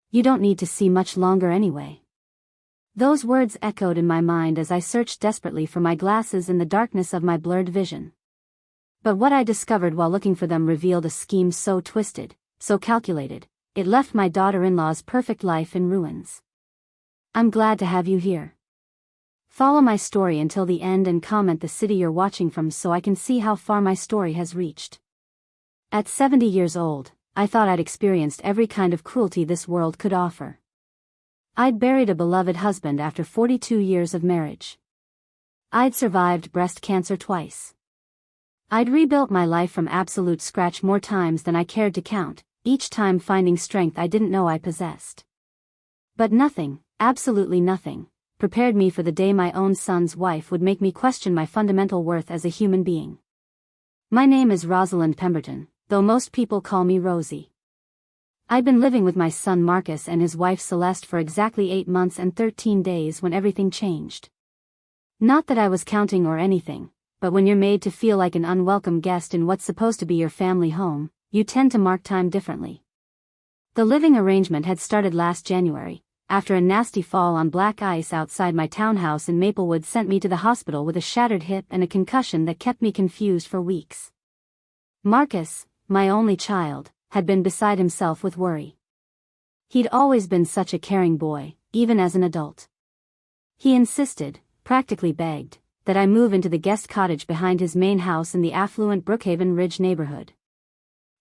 You don't need to see much longer anyway." Those words echoed in my mind as I searched desperately for my glasses in the darkness of my blurred vision. But what I discovered while looking for them revealed a scheme so twisted, so calculated, it left my daughter-in-law's perfect life in ruins. I'm glad to have you here. Follow my story until the end and comment the city you're watching from so I can see how far my story has reached. At 70 years old, I thought I'd experienced every kind of cruelty this world could offer. I'd buried a beloved husband after 42 years of marriage. I'd survived breast cancer twice. I'd rebuilt my life from absolute scratch more times than I cared to count, each time finding strength I didn't know I possessed. But nothing, absolutely nothing, prepared me for the day my own son's wife would make me question my fundamental worth as a human being. My name is Rosalind Pemberton, though most people call me Rosie. I'd been living with my son Marcus and his wife Celeste for exactly 8 months and 13 days when everything changed. Not that I was counting or anything, but when you're made to feel like an unwelcome guest in what's supposed to be your family home, you tend to mark time differently. The living arrangement had started last January, after a nasty fall on black ice outside my townhouse in Maplewood sent me to the hospital with a shattered hip and a concussion that kept me confused for weeks. Marcus, my only child, had been beside himself with worry. He'd always been such a caring boy, even as an adult. He insisted, practically begged, that I move into the guest cottage behind his main house in the affluent Brookhaven Ridge neighborhood.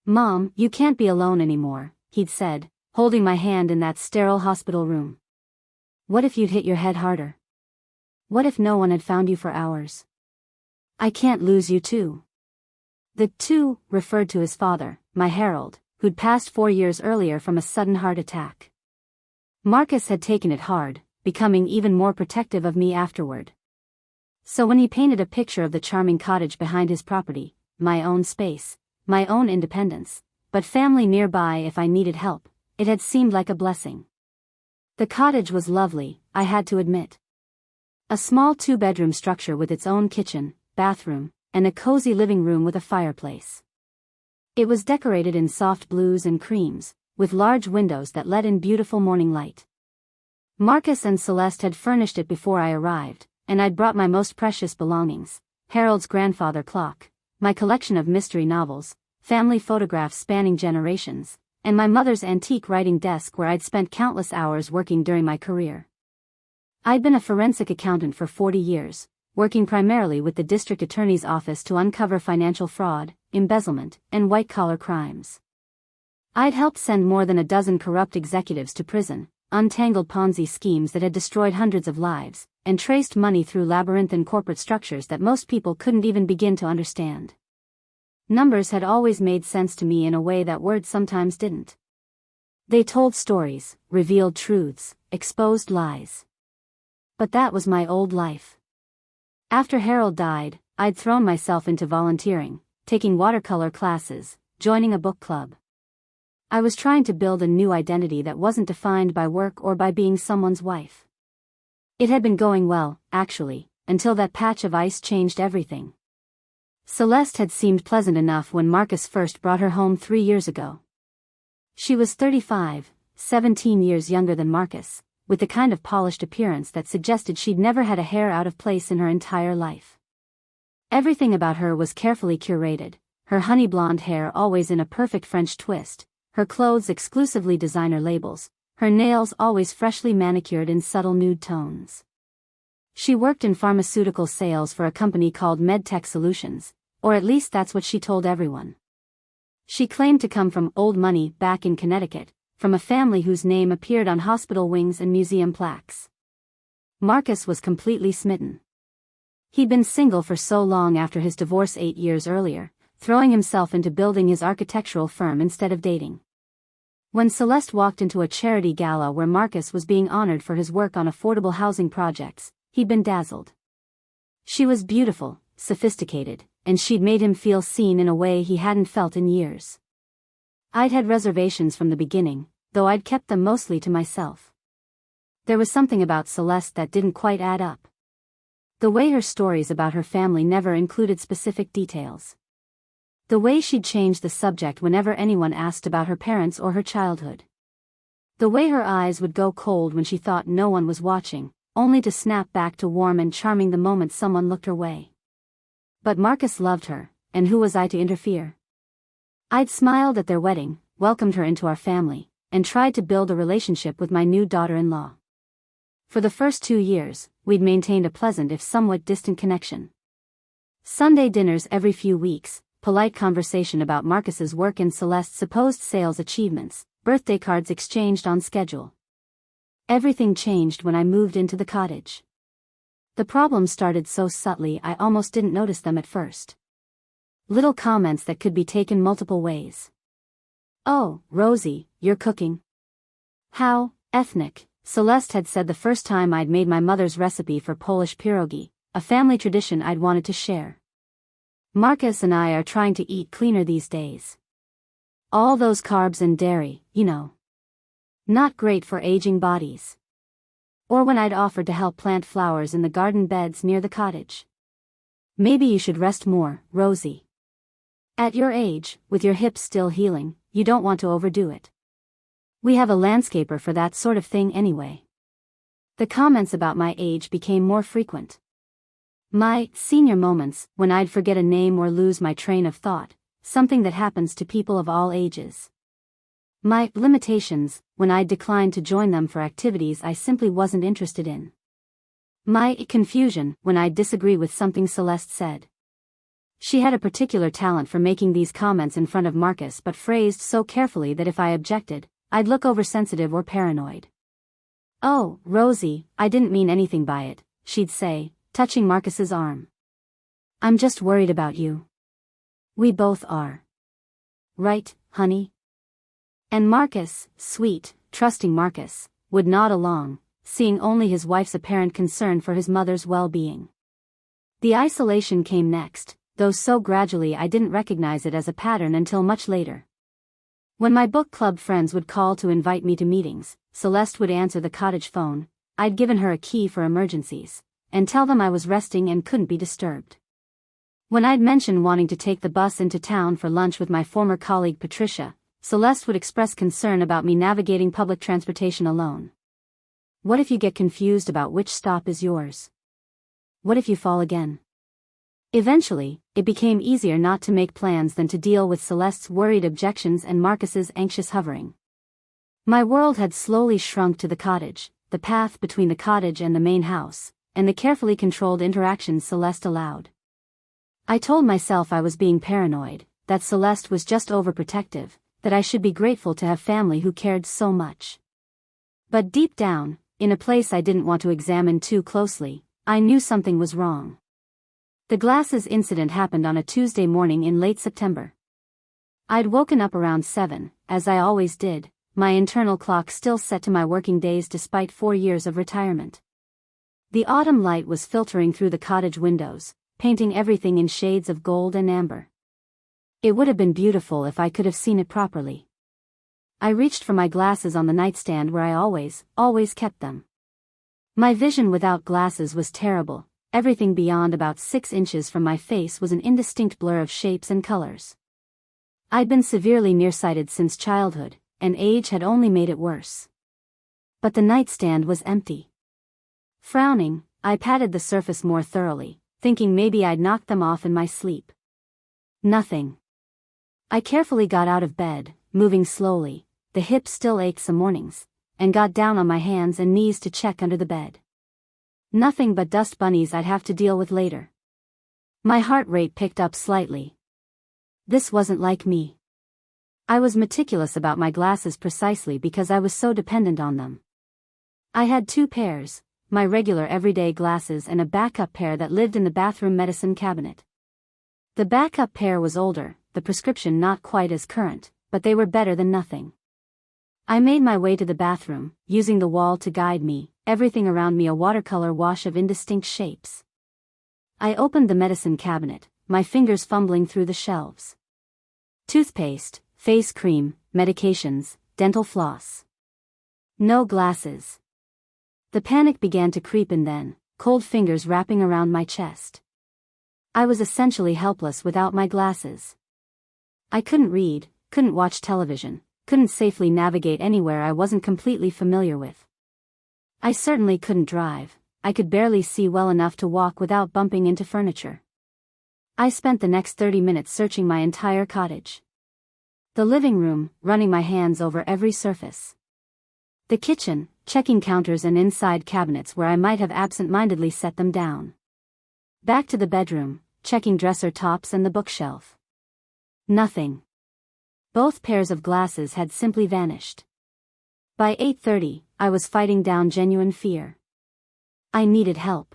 "Mom, you can't be alone anymore," he'd said, holding my hand in that sterile hospital room. "What if you'd hit your head harder? What if no one had found you for hours? I can't lose you too." The "two" referred to his father, my Harold, who'd passed 4 years earlier from a sudden heart attack. Marcus had taken it hard, becoming even more protective of me afterward. So when he painted a picture of the charming cottage behind his property, my own space, my own independence, but family nearby if I needed help, it had seemed like a blessing. The cottage was lovely, I had to admit. A small 2-bedroom structure with its own kitchen, bathroom, and a cozy living room with a fireplace. It was decorated in soft blues and creams, with large windows that let in beautiful morning light. Marcus and Celeste had furnished it before I arrived, and I'd brought my most precious belongings, Harold's grandfather clock, my collection of mystery novels, family photographs spanning generations, and my mother's antique writing desk where I'd spent countless hours working during my career. I'd been a forensic accountant for 40 years, working primarily with the district attorney's office to uncover financial fraud, embezzlement, and white-collar crimes. I'd helped send more than a dozen corrupt executives to prison, untangled Ponzi schemes that had destroyed hundreds of lives, and traced money through labyrinthine corporate structures that most people couldn't even begin to understand. Numbers had always made sense to me in a way that words sometimes didn't. They told stories, revealed truths, exposed lies. But that was my old life. After Harold died, I'd thrown myself into volunteering, taking watercolor classes, joining a book club. I was trying to build a new identity that wasn't defined by work or by being someone's wife. It had been going well, actually, until that patch of ice changed everything. Celeste had seemed pleasant enough when Marcus first brought her home 3 years ago. She was 35, 17 years younger than Marcus, with the kind of polished appearance that suggested she'd never had a hair out of place in her entire life. Everything about her was carefully curated, her honey blonde hair always in a perfect French twist, her clothes exclusively designer labels, her nails always freshly manicured in subtle nude tones. She worked in pharmaceutical sales for a company called MedTech Solutions, or at least that's what she told everyone. She claimed to come from old money back in Connecticut, from a family whose name appeared on hospital wings and museum plaques. Marcus was completely smitten. He'd been single for so long after his divorce 8 years earlier, throwing himself into building his architectural firm instead of dating. When Celeste walked into a charity gala where Marcus was being honored for his work on affordable housing projects, he'd been dazzled. She was beautiful, sophisticated, and she'd made him feel seen in a way he hadn't felt in years. I'd had reservations from the beginning, though I'd kept them mostly to myself. There was something about Celeste that didn't quite add up. The way her stories about her family never included specific details. The way she'd change the subject whenever anyone asked about her parents or her childhood. The way her eyes would go cold when she thought no one was watching, only to snap back to warm and charming the moment someone looked her way. But Marcus loved her, and who was I to interfere? I'd smiled at their wedding, welcomed her into our family, and tried to build a relationship with my new daughter-in-law. For the first 2 years, we'd maintained a pleasant if somewhat distant connection. Sunday dinners every few weeks, polite conversation about Marcus's work and Celeste's supposed sales achievements, birthday cards exchanged on schedule. Everything changed when I moved into the cottage. The problems started so subtly I almost didn't notice them at first. Little comments that could be taken multiple ways. "Oh, Rosie, you're cooking." "How ethnic," Celeste had said the first time I'd made my mother's recipe for Polish pierogi, a family tradition I'd wanted to share. "Marcus and I are trying to eat cleaner these days. All those carbs and dairy, you know. Not great for aging bodies." Or when I'd offered to help plant flowers in the garden beds near the cottage. "Maybe you should rest more, Rosie. At your age, with your hips still healing, you don't want to overdo it. We have a landscaper for that sort of thing anyway." The comments about my age became more frequent. My senior moments, when I'd forget a name or lose my train of thought, something that happens to people of all ages. My limitations, when I'd decline to join them for activities I simply wasn't interested in. My confusion, when I'd disagree with something Celeste said. She had a particular talent for making these comments in front of Marcus, but phrased so carefully that if I objected, I'd look oversensitive or paranoid. "Oh, Rosie, I didn't mean anything by it," she'd say, touching Marcus's arm. "I'm just worried about you. We both are. Right, honey?" And Marcus, sweet, trusting Marcus, would nod along, seeing only his wife's apparent concern for his mother's well-being. The isolation came next, though so gradually I didn't recognize it as a pattern until much later. When my book club friends would call to invite me to meetings, Celeste would answer the cottage phone. I'd given her a key for emergencies, and tell them I was resting and couldn't be disturbed. When I'd mention wanting to take the bus into town for lunch with my former colleague Patricia, Celeste would express concern about me navigating public transportation alone. "What if you get confused about which stop is yours? What if you fall again?" Eventually, it became easier not to make plans than to deal with Celeste's worried objections and Marcus's anxious hovering. My world had slowly shrunk to the cottage, the path between the cottage and the main house, and the carefully controlled interactions Celeste allowed. I told myself I was being paranoid, that Celeste was just overprotective, that I should be grateful to have family who cared so much. But deep down, in a place I didn't want to examine too closely, I knew something was wrong. The glasses incident happened on a Tuesday morning in late September. I'd woken up around 7, as I always did, my internal clock still set to my working days despite 4 years of retirement. The autumn light was filtering through the cottage windows, painting everything in shades of gold and amber. It would have been beautiful if I could have seen it properly. I reached for my glasses on the nightstand where I always kept them. My vision without glasses was terrible. Everything beyond about 6 inches from my face was an indistinct blur of shapes and colors. I'd been severely nearsighted since childhood, and age had only made it worse. But the nightstand was empty. Frowning, I patted the surface more thoroughly, thinking maybe I'd knocked them off in my sleep. Nothing. I carefully got out of bed, moving slowly, the hips still ached some mornings, and got down on my hands and knees to check under the bed. Nothing but dust bunnies I'd have to deal with later. My heart rate picked up slightly. This wasn't like me. I was meticulous about my glasses precisely because I was so dependent on them. I had 2 pairs, my regular everyday glasses and a backup pair that lived in the bathroom medicine cabinet. The backup pair was older, the prescription not quite as current, but they were better than nothing. I made my way to the bathroom, using the wall to guide me, everything around me a watercolor wash of indistinct shapes. I opened the medicine cabinet, my fingers fumbling through the shelves. Toothpaste, face cream, medications, dental floss. No glasses. The panic began to creep in then, cold fingers wrapping around my chest. I was essentially helpless without my glasses. I couldn't read, couldn't watch television, couldn't safely navigate anywhere I wasn't completely familiar with. I certainly couldn't drive. I could barely see well enough to walk without bumping into furniture. I spent the next 30 minutes searching my entire cottage. The living room, running my hands over every surface. The kitchen, checking counters and inside cabinets where I might have absent-mindedly set them down. Back to the bedroom, checking dresser tops and the bookshelf. Nothing. Both pairs of glasses had simply vanished. By 8:30, I was fighting down genuine fear. I needed help.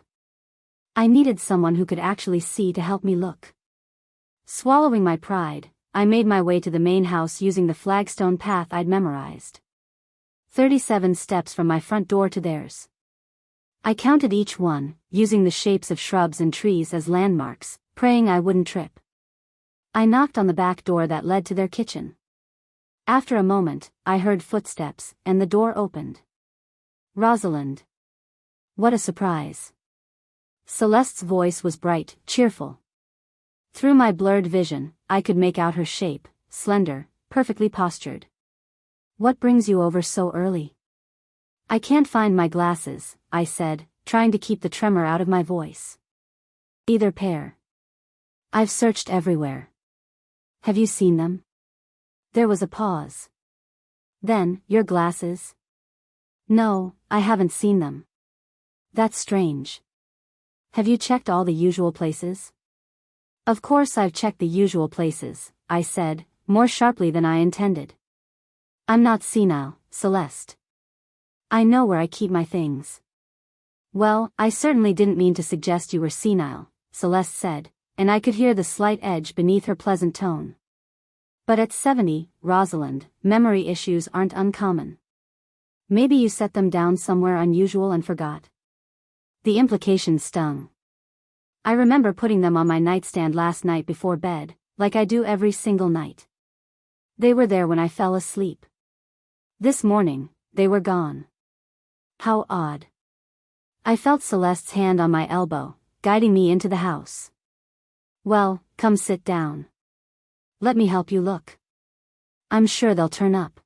I needed someone who could actually see to help me look. Swallowing my pride, I made my way to the main house using the flagstone path I'd memorized. 37 steps from my front door to theirs. I counted each one, using the shapes of shrubs and trees as landmarks, praying I wouldn't trip. I knocked on the back door that led to their kitchen. After a moment, I heard footsteps, and the door opened. Rosalind. What a surprise. Celeste's voice was bright, cheerful. Through my blurred vision, I could make out her shape, slender, perfectly postured. What brings you over so early? I can't find my glasses, I said, trying to keep the tremor out of my voice. Either pair. I've searched everywhere. Have you seen them? There was a pause. Then, your glasses? No, I haven't seen them. That's strange. Have you checked all the usual places? Of course I've checked the usual places, I said, more sharply than I intended. I'm not senile, Celeste. I know where I keep my things. Well, I certainly didn't mean to suggest you were senile, Celeste said, and I could hear the slight edge beneath her pleasant tone. But at 70, Rosalind, memory issues aren't uncommon. Maybe you set them down somewhere unusual and forgot. The implication stung. I remember putting them on my nightstand last night before bed, like I do every single night. They were there when I fell asleep. This morning, they were gone. How odd. I felt Celeste's hand on my elbow, guiding me into the house. Well, come sit down. Let me help you look. I'm sure they'll turn up.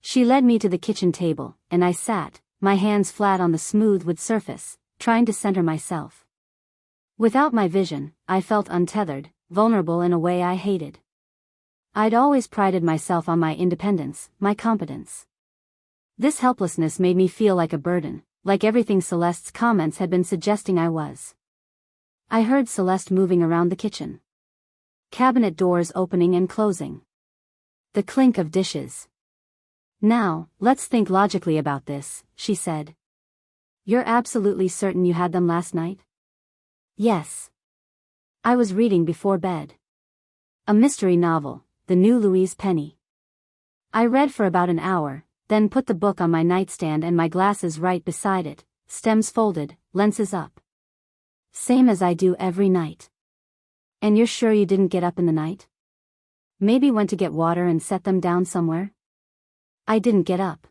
She led me to the kitchen table, and I sat, my hands flat on the smooth wood surface, trying to center myself. Without my vision, I felt untethered, vulnerable in a way I hated. I'd always prided myself on my independence, my competence. This helplessness made me feel like a burden, like everything Celeste's comments had been suggesting I was. I heard Celeste moving around the kitchen. Cabinet doors opening and closing. The clink of dishes. Now, let's think logically about this, she said. You're absolutely certain you had them last night? Yes. I was reading before bed. A mystery novel, The New Louise Penny. I read for about an hour, then put the book on my nightstand and my glasses right beside it, stems folded, lenses up. Same as I do every night. And you're sure you didn't get up in the night? Maybe went to get water and set them down somewhere? I didn't get up.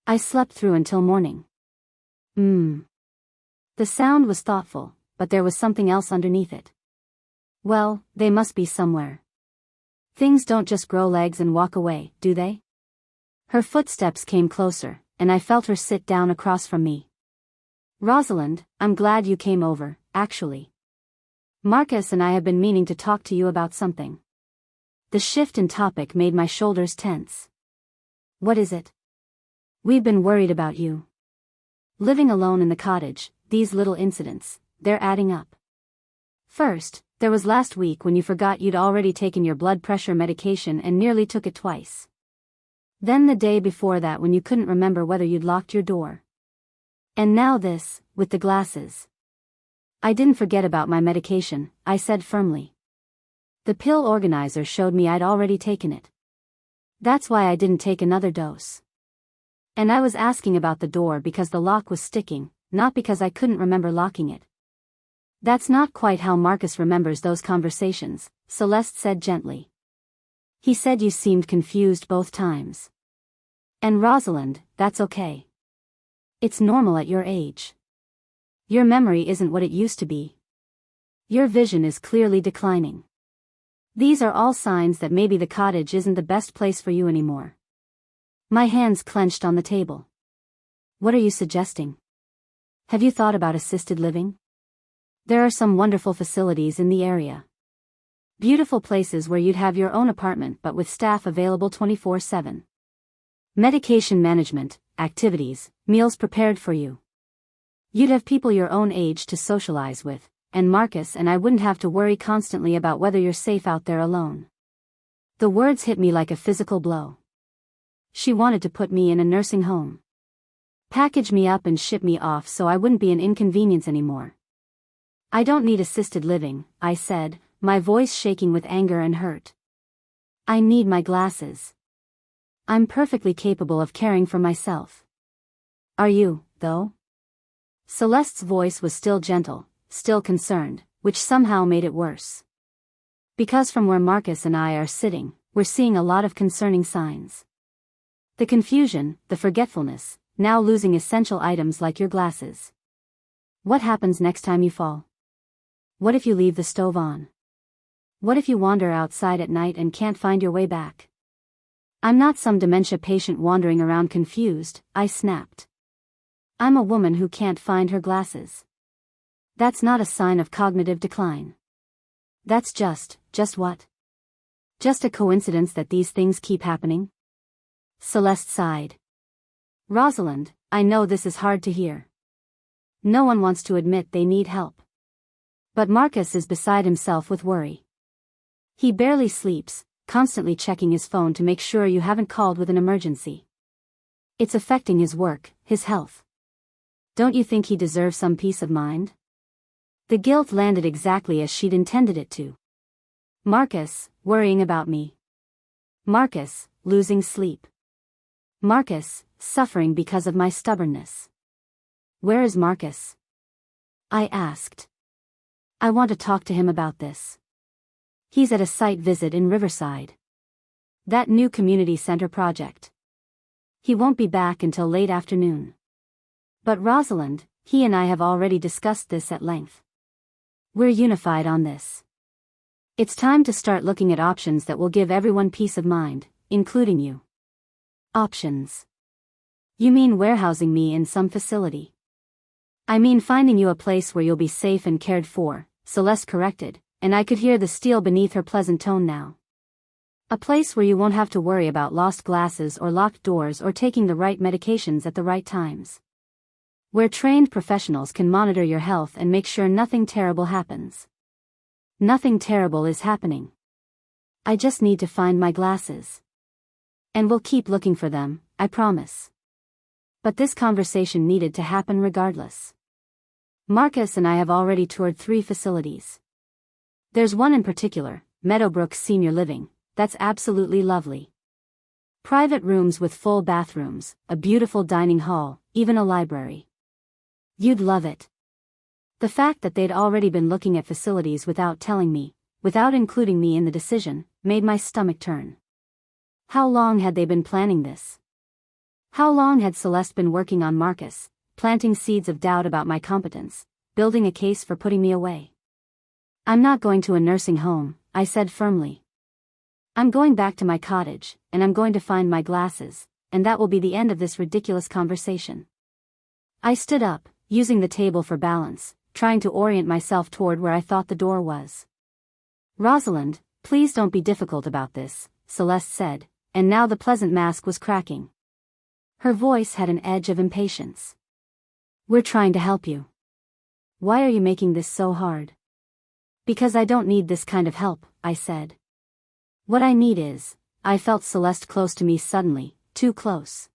I slept through until morning. The sound was thoughtful, but there was something else underneath it. Well, they must be somewhere. Things don't just grow legs and walk away, do they? Her footsteps came closer, and I felt her sit down across from me. Rosalind, I'm glad you came over, actually. Marcus and I have been meaning to talk to you about something. The shift in topic made my shoulders tense. What is it? We've been worried about you. Living alone in the cottage, these little incidents, they're adding up. First, there was last week when you forgot you'd already taken your blood pressure medication and nearly took it twice. Then the day before that when you couldn't remember whether you'd locked your door. And now this, with the glasses. I didn't forget about my medication, I said firmly. The pill organizer showed me I'd already taken it. That's why I didn't take another dose. And I was asking about the door because the lock was sticking, not because I couldn't remember locking it. That's not quite how Marcus remembers those conversations, Celeste said gently. He said you seemed confused both times. And Rosalind, that's okay. It's normal at your age. Your memory isn't what it used to be. Your vision is clearly declining. These are all signs that maybe the cottage isn't the best place for you anymore. My hands clenched on the table. What are you suggesting? Have you thought about assisted living? There are some wonderful facilities in the area. Beautiful places where you'd have your own apartment but with staff available 24/7. Medication management, activities, meals prepared for you. You'd have people your own age to socialize with, and Marcus and I wouldn't have to worry constantly about whether you're safe out there alone. The words hit me like a physical blow. She wanted to put me in a nursing home. Package me up and ship me off so I wouldn't be an inconvenience anymore. I don't need assisted living, I said, my voice shaking with anger and hurt. I need my glasses. I'm perfectly capable of caring for myself. Are you, though? Celeste's voice was still gentle, still concerned, which somehow made it worse. Because from where Marcus and I are sitting, we're seeing a lot of concerning signs. The confusion, the forgetfulness, now losing essential items like your glasses. What happens next time you fall? What if you leave the stove on? What if you wander outside at night and can't find your way back? I'm not some dementia patient wandering around confused, I snapped. I'm a woman who can't find her glasses. That's not a sign of cognitive decline. That's just what? Just a coincidence that these things keep happening? Celeste sighed. Rosalind, I know this is hard to hear. No one wants to admit they need help. But Marcus is beside himself with worry. He barely sleeps, constantly checking his phone to make sure you haven't called with an emergency. It's affecting his work, his health. Don't you think he deserves some peace of mind? The guilt landed exactly as she'd intended it to. Marcus, worrying about me. Marcus, losing sleep. Marcus, suffering because of my stubbornness. Where is Marcus? I asked. I want to talk to him about this. He's at a site visit in Riverside. That new community center project. He won't be back until late afternoon. But Rosalind, he and I have already discussed this at length. We're unified on this. It's time to start looking at options that will give everyone peace of mind, including you. Options. You mean warehousing me in some facility? I mean finding you a place where you'll be safe and cared for, Celeste corrected, and I could hear the steel beneath her pleasant tone now. A place where you won't have to worry about lost glasses or locked doors or taking the right medications at the right times. Where trained professionals can monitor your health and make sure nothing terrible happens. Nothing terrible is happening. I just need to find my glasses. And we'll keep looking for them, I promise. But this conversation needed to happen regardless. Marcus and I have already toured 3 facilities. There's one in particular, Meadowbrook Senior Living, that's absolutely lovely. Private rooms with full bathrooms, a beautiful dining hall, even a library. You'd love it. The fact that they'd already been looking at facilities without telling me, without including me in the decision, made my stomach turn. How long had they been planning this? How long had Celeste been working on Marcus, planting seeds of doubt about my competence, building a case for putting me away? I'm not going to a nursing home, I said firmly. I'm going back to my cottage, and I'm going to find my glasses, and that will be the end of this ridiculous conversation. I stood up, using the table for balance, trying to orient myself toward where I thought the door was. Rosalind, please don't be difficult about this, Celeste said, and now the pleasant mask was cracking. Her voice had an edge of impatience. We're trying to help you. Why are you making this so hard? Because I don't need this kind of help, I said. What I need is, I felt Celeste close to me suddenly, too close.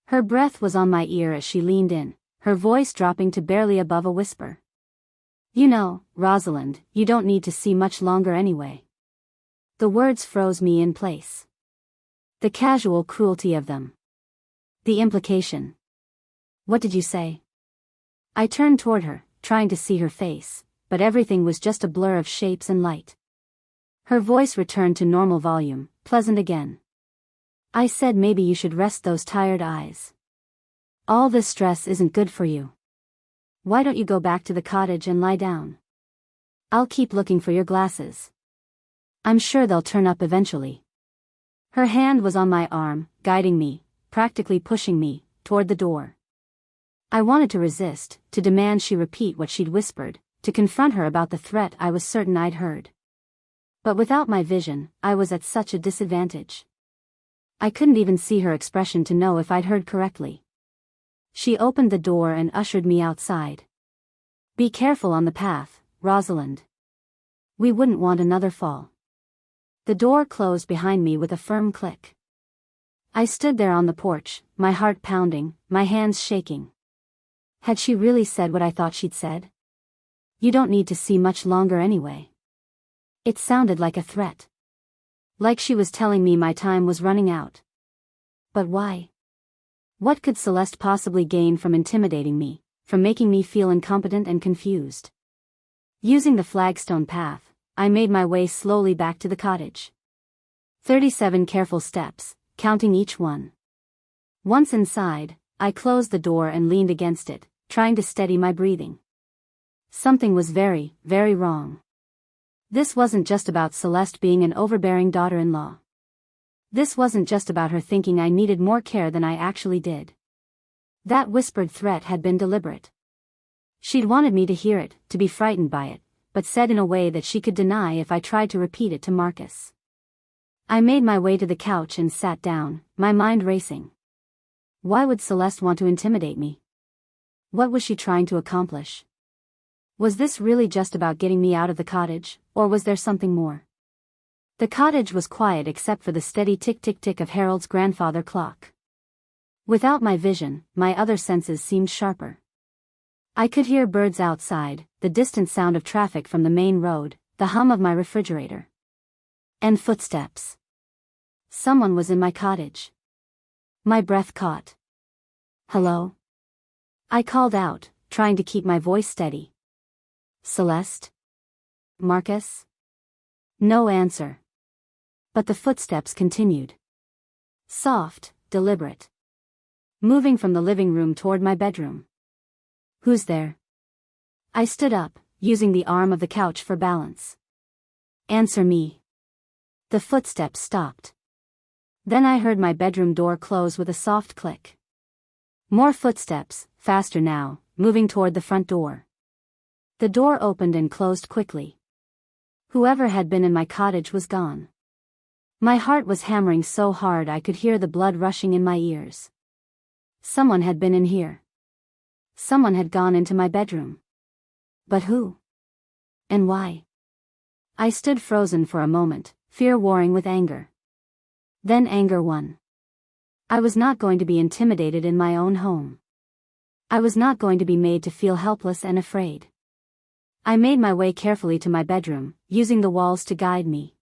Her breath was on my ear as she leaned in, her voice dropping to barely above a whisper. You know, Rosalind, you don't need to see much longer anyway. The words froze me in place. The casual cruelty of them. The implication. What did you say? I turned toward her, trying to see her face, but everything was just a blur of shapes and light. Her voice returned to normal volume, pleasant again. I said maybe you should rest those tired eyes. All this stress isn't good for you. Why don't you go back to the cottage and lie down? I'll keep looking for your glasses. I'm sure they'll turn up eventually. Her hand was on my arm, guiding me, practically pushing me, toward the door. I wanted to resist, to demand she repeat what she'd whispered, to confront her about the threat I was certain I'd heard. But without my vision, I was at such a disadvantage. I couldn't even see her expression to know if I'd heard correctly. She opened the door and ushered me outside. Be careful on the path, Rosalind. We wouldn't want another fall. The door closed behind me with a firm click. I stood there on the porch, my heart pounding, my hands shaking. Had she really said what I thought she'd said? You don't need to see much longer anyway. It sounded like a threat. Like she was telling me my time was running out. But why? What could Celeste possibly gain from intimidating me, from making me feel incompetent and confused? Using the flagstone path, I made my way slowly back to the cottage. 37 careful steps, counting each one. Once inside, I closed the door and leaned against it, trying to steady my breathing. Something was very, very wrong. This wasn't just about Celeste being an overbearing daughter-in-law. This wasn't just about her thinking I needed more care than I actually did. That whispered threat had been deliberate. She'd wanted me to hear it, to be frightened by it, but said in a way that she could deny if I tried to repeat it to Marcus. I made my way to the couch and sat down, my mind racing. Why would Celeste want to intimidate me? What was she trying to accomplish? Was this really just about getting me out of the cottage, or was there something more? The cottage was quiet except for the steady tick-tick-tick of Harold's grandfather clock. Without my vision, my other senses seemed sharper. I could hear birds outside, the distant sound of traffic from the main road, the hum of my refrigerator. And footsteps. Someone was in my cottage. My breath caught. Hello? I called out, trying to keep my voice steady. Celeste? Marcus? No answer. But the footsteps continued. Soft, deliberate. Moving from the living room toward my bedroom. Who's there? I stood up, using the arm of the couch for balance. Answer me. The footsteps stopped. Then I heard my bedroom door close with a soft click. More footsteps, faster now, moving toward the front door. The door opened and closed quickly. Whoever had been in my cottage was gone. My heart was hammering so hard I could hear the blood rushing in my ears. Someone had been in here. Someone had gone into my bedroom. But who? And why? I stood frozen for a moment, fear warring with anger. Then anger won. I was not going to be intimidated in my own home. I was not going to be made to feel helpless and afraid. I made my way carefully to my bedroom, using the walls to guide me.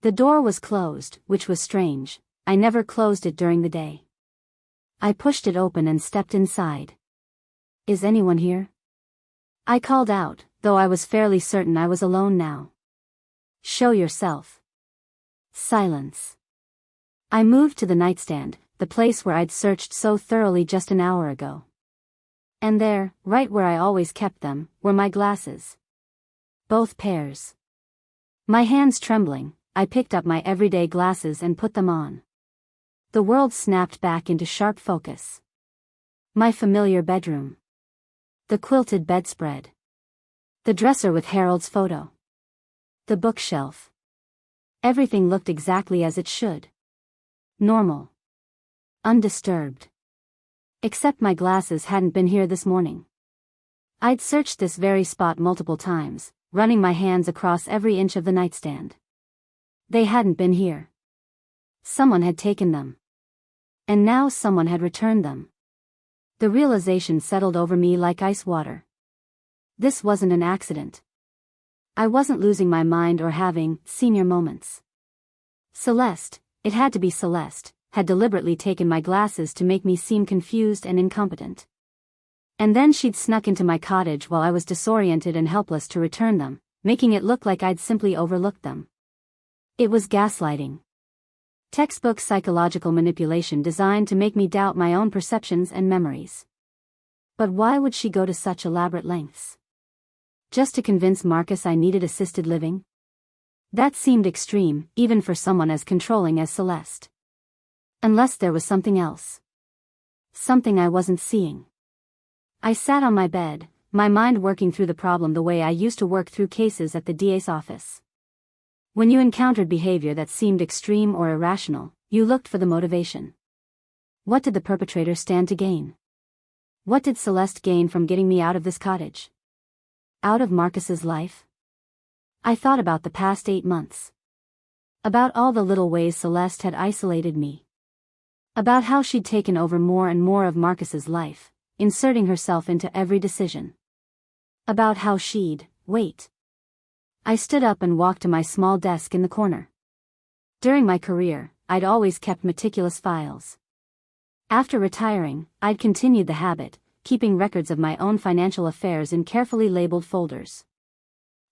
The door was closed, which was strange. I never closed it during the day. I pushed it open and stepped inside. Is anyone here? I called out, though I was fairly certain I was alone now. Show yourself. Silence. I moved to the nightstand, the place where I'd searched so thoroughly just an hour ago. And there, right where I always kept them, were my glasses. Both pairs. My hands trembling, I picked up my everyday glasses and put them on. The world snapped back into sharp focus. My familiar bedroom. The quilted bedspread. The dresser with Harold's photo. The bookshelf. Everything looked exactly as it should. Normal. Undisturbed. Except my glasses hadn't been here this morning. I'd searched this very spot multiple times, running my hands across every inch of the nightstand. They hadn't been here. Someone had taken them. And now someone had returned them. The realization settled over me like ice water. This wasn't an accident. I wasn't losing my mind or having senior moments. Celeste, it had to be Celeste, had deliberately taken my glasses to make me seem confused and incompetent. And then she'd snuck into my cottage while I was disoriented and helpless to return them, making it look like I'd simply overlooked them. It was gaslighting. Textbook psychological manipulation designed to make me doubt my own perceptions and memories. But why would she go to such elaborate lengths? Just to convince Marcus I needed assisted living? That seemed extreme, even for someone as controlling as Celeste. Unless there was something else. Something I wasn't seeing. I sat on my bed, my mind working through the problem the way I used to work through cases at the DA's office. When you encountered behavior that seemed extreme or irrational, you looked for the motivation. What did the perpetrator stand to gain? What did Celeste gain from getting me out of this cottage? Out of Marcus's life? I thought about the past 8 months. About all the little ways Celeste had isolated me. About how she'd taken over more and more of Marcus's life, inserting herself into every decision. About how she'd wait. I stood up and walked to my small desk in the corner. During my career, I'd always kept meticulous files. After retiring, I'd continued the habit, keeping records of my own financial affairs in carefully labeled folders.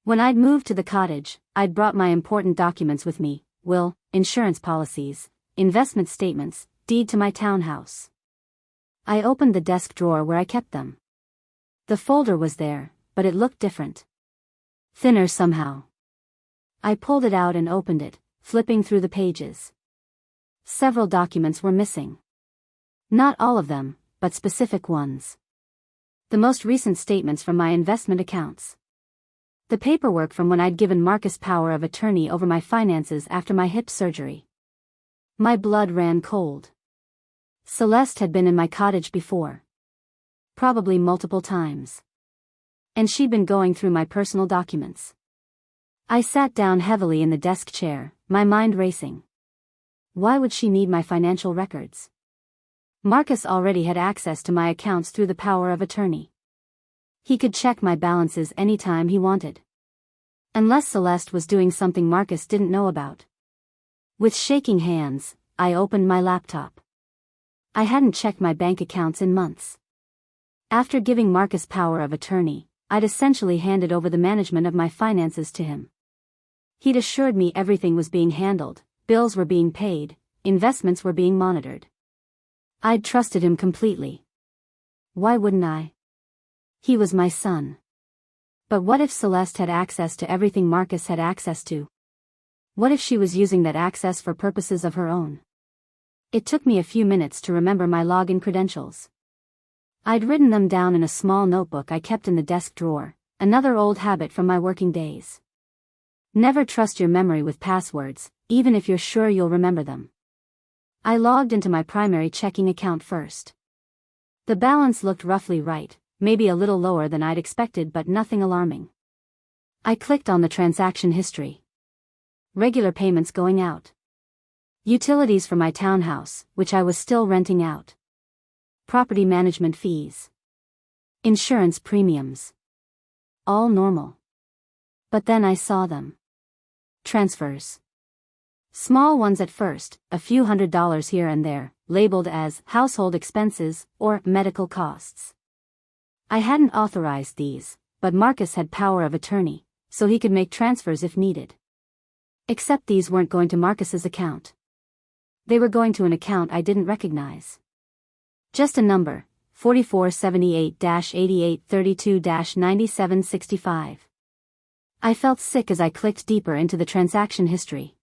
When I'd moved to the cottage, I'd brought my important documents with me: will, insurance policies, investment statements, deed to my townhouse. I opened the desk drawer where I kept them. The folder was there, but it looked different. Thinner somehow. I pulled it out and opened it, flipping through the pages. Several documents were missing. Not all of them, but specific ones. The most recent statements from my investment accounts. The paperwork from when I'd given Marcus power of attorney over my finances after my hip surgery. My blood ran cold. Celeste had been in my cottage before. Probably multiple times. And she'd been going through my personal documents. I sat down heavily in the desk chair, my mind racing. Why would she need my financial records? Marcus already had access to my accounts through the power of attorney. He could check my balances anytime he wanted. Unless Celeste was doing something Marcus didn't know about. With shaking hands, I opened my laptop. I hadn't checked my bank accounts in months. After giving Marcus power of attorney, I'd essentially handed over the management of my finances to him. He'd assured me everything was being handled, bills were being paid, investments were being monitored. I'd trusted him completely. Why wouldn't I? He was my son. But what if Celeste had access to everything Marcus had access to? What if she was using that access for purposes of her own? It took me a few minutes to remember my login credentials. I'd written them down in a small notebook I kept in the desk drawer, another old habit from my working days. Never trust your memory with passwords, even if you're sure you'll remember them. I logged into my primary checking account first. The balance looked roughly right, maybe a little lower than I'd expected, but nothing alarming. I clicked on the transaction history. Regular payments going out. Utilities for my townhouse, which I was still renting out. Property management fees. Insurance premiums. All normal. But then I saw them. Transfers. Small ones at first, a few $100s here and there, labeled as household expenses or medical costs. I hadn't authorized these, but Marcus had power of attorney, so he could make transfers if needed. Except these weren't going to Marcus's account. They were going to an account I didn't recognize. Just a number, 4478-8832-9765. I felt sick as I clicked deeper into the transaction history.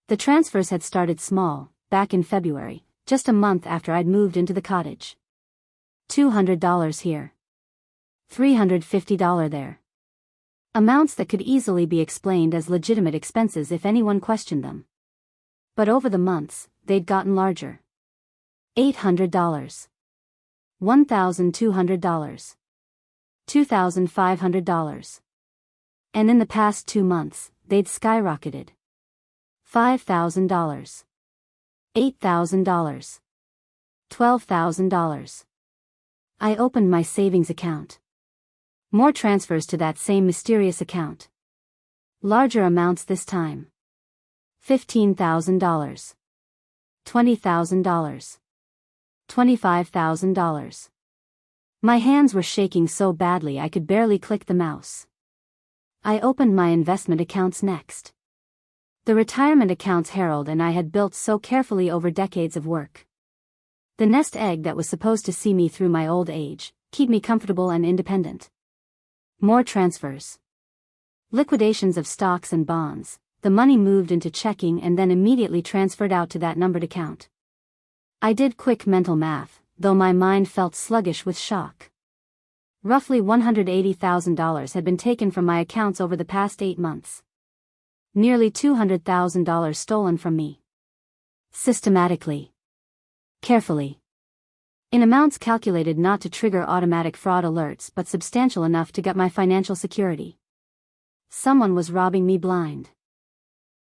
The transfers had started small, back in February, just a month after I'd moved into the cottage. $200 here. $350 there. Amounts that could easily be explained as legitimate expenses if anyone questioned them. But over the months, they'd gotten larger. $800. $1,200. $2,500. And in the past 2 months, they'd skyrocketed. $5,000. $8,000. $12,000. I opened my savings account. More transfers to that same mysterious account. Larger amounts this time. $15,000. $20,000. $25,000. My hands were shaking so badly I could barely click the mouse. I opened my investment accounts next. The retirement accounts Harold and I had built so carefully over decades of work. The nest egg that was supposed to see me through my old age, keep me comfortable and independent. More transfers. Liquidations of stocks and bonds, the money moved into checking and then immediately transferred out to that numbered account. I did quick mental math, though my mind felt sluggish with shock. Roughly $180,000 had been taken from my accounts over the past 8 months. Nearly $200,000 stolen from me. Systematically. Carefully. In amounts calculated not to trigger automatic fraud alerts but substantial enough to gut my financial security. Someone was robbing me blind.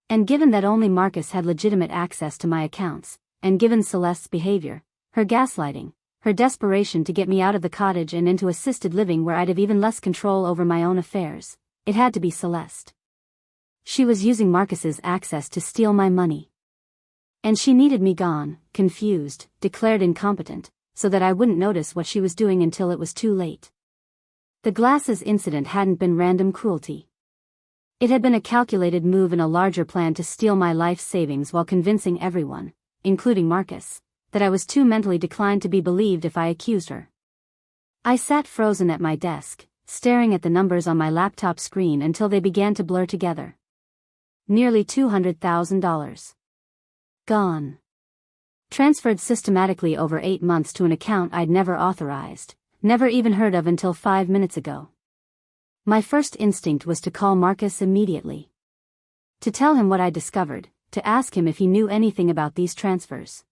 And given that only Marcus had legitimate access to my accounts, and given Celeste's behavior, her gaslighting, her desperation to get me out of the cottage and into assisted living where I'd have even less control over my own affairs, it had to be Celeste. She was using Marcus's access to steal my money. And she needed me gone, confused, declared incompetent, so that I wouldn't notice what she was doing until it was too late. The glasses incident hadn't been random cruelty. It had been a calculated move in a larger plan to steal my life savings while convincing everyone, including Marcus, that I was too mentally declined to be believed if I accused her. I sat frozen at my desk, staring at the numbers on my laptop screen until they began to blur together. Nearly $200,000. Gone. Transferred systematically over 8 months to an account I'd never authorized, never even heard of until 5 minutes ago. My first instinct was to call Marcus immediately. To tell him what I discovered, to ask him if he knew anything about these transfers.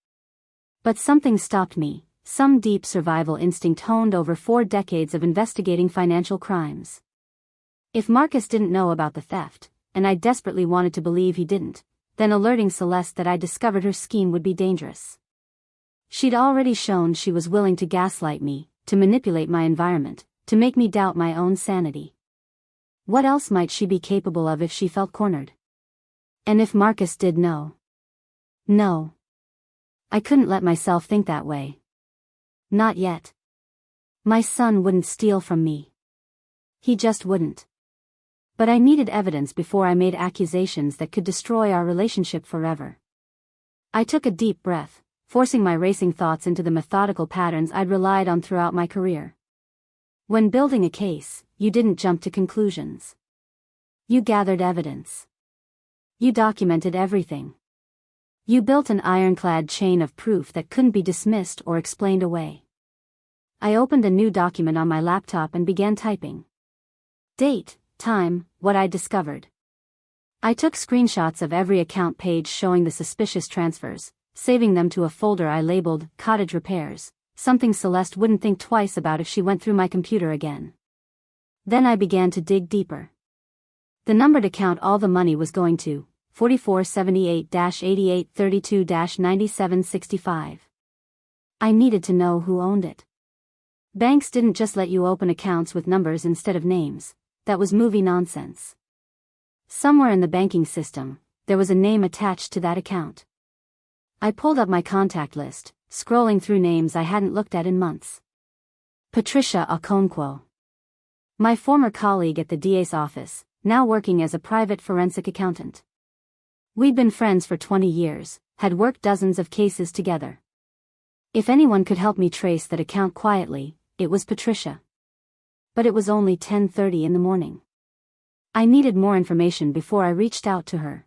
But something stopped me, some deep survival instinct honed over 4 decades of investigating financial crimes. If Marcus didn't know about the theft, and I desperately wanted to believe he didn't, then alerting Celeste that I discovered her scheme would be dangerous. She'd already shown she was willing to gaslight me, to manipulate my environment, to make me doubt my own sanity. What else might she be capable of if she felt cornered? And if Marcus did know? No. I couldn't let myself think that way. Not yet. My son wouldn't steal from me. He just wouldn't. But I needed evidence before I made accusations that could destroy our relationship forever. I took a deep breath, forcing my racing thoughts into the methodical patterns I'd relied on throughout my career. When building a case, you didn't jump to conclusions. You gathered evidence. You documented everything. You built an ironclad chain of proof that couldn't be dismissed or explained away. I opened a new document on my laptop and began typing. Date, time, what I discovered. I took screenshots of every account page showing the suspicious transfers, saving them to a folder I labeled Cottage Repairs, something Celeste wouldn't think twice about if she went through my computer again. Then I began to dig deeper. The numbered account all the money was going to, 4478-8832-9765. I needed to know who owned it. Banks didn't just let you open accounts with numbers instead of names. That was movie nonsense. Somewhere in the banking system, there was a name attached to that account. I pulled up my contact list, scrolling through names I hadn't looked at in months. Patricia Okonkwo. My former colleague at the DA's office, now working as a private forensic accountant. We'd been friends for 20 years, had worked dozens of cases together. If anyone could help me trace that account quietly, it was Patricia. But it was only 10:30 in the morning. I needed more information before I reached out to her.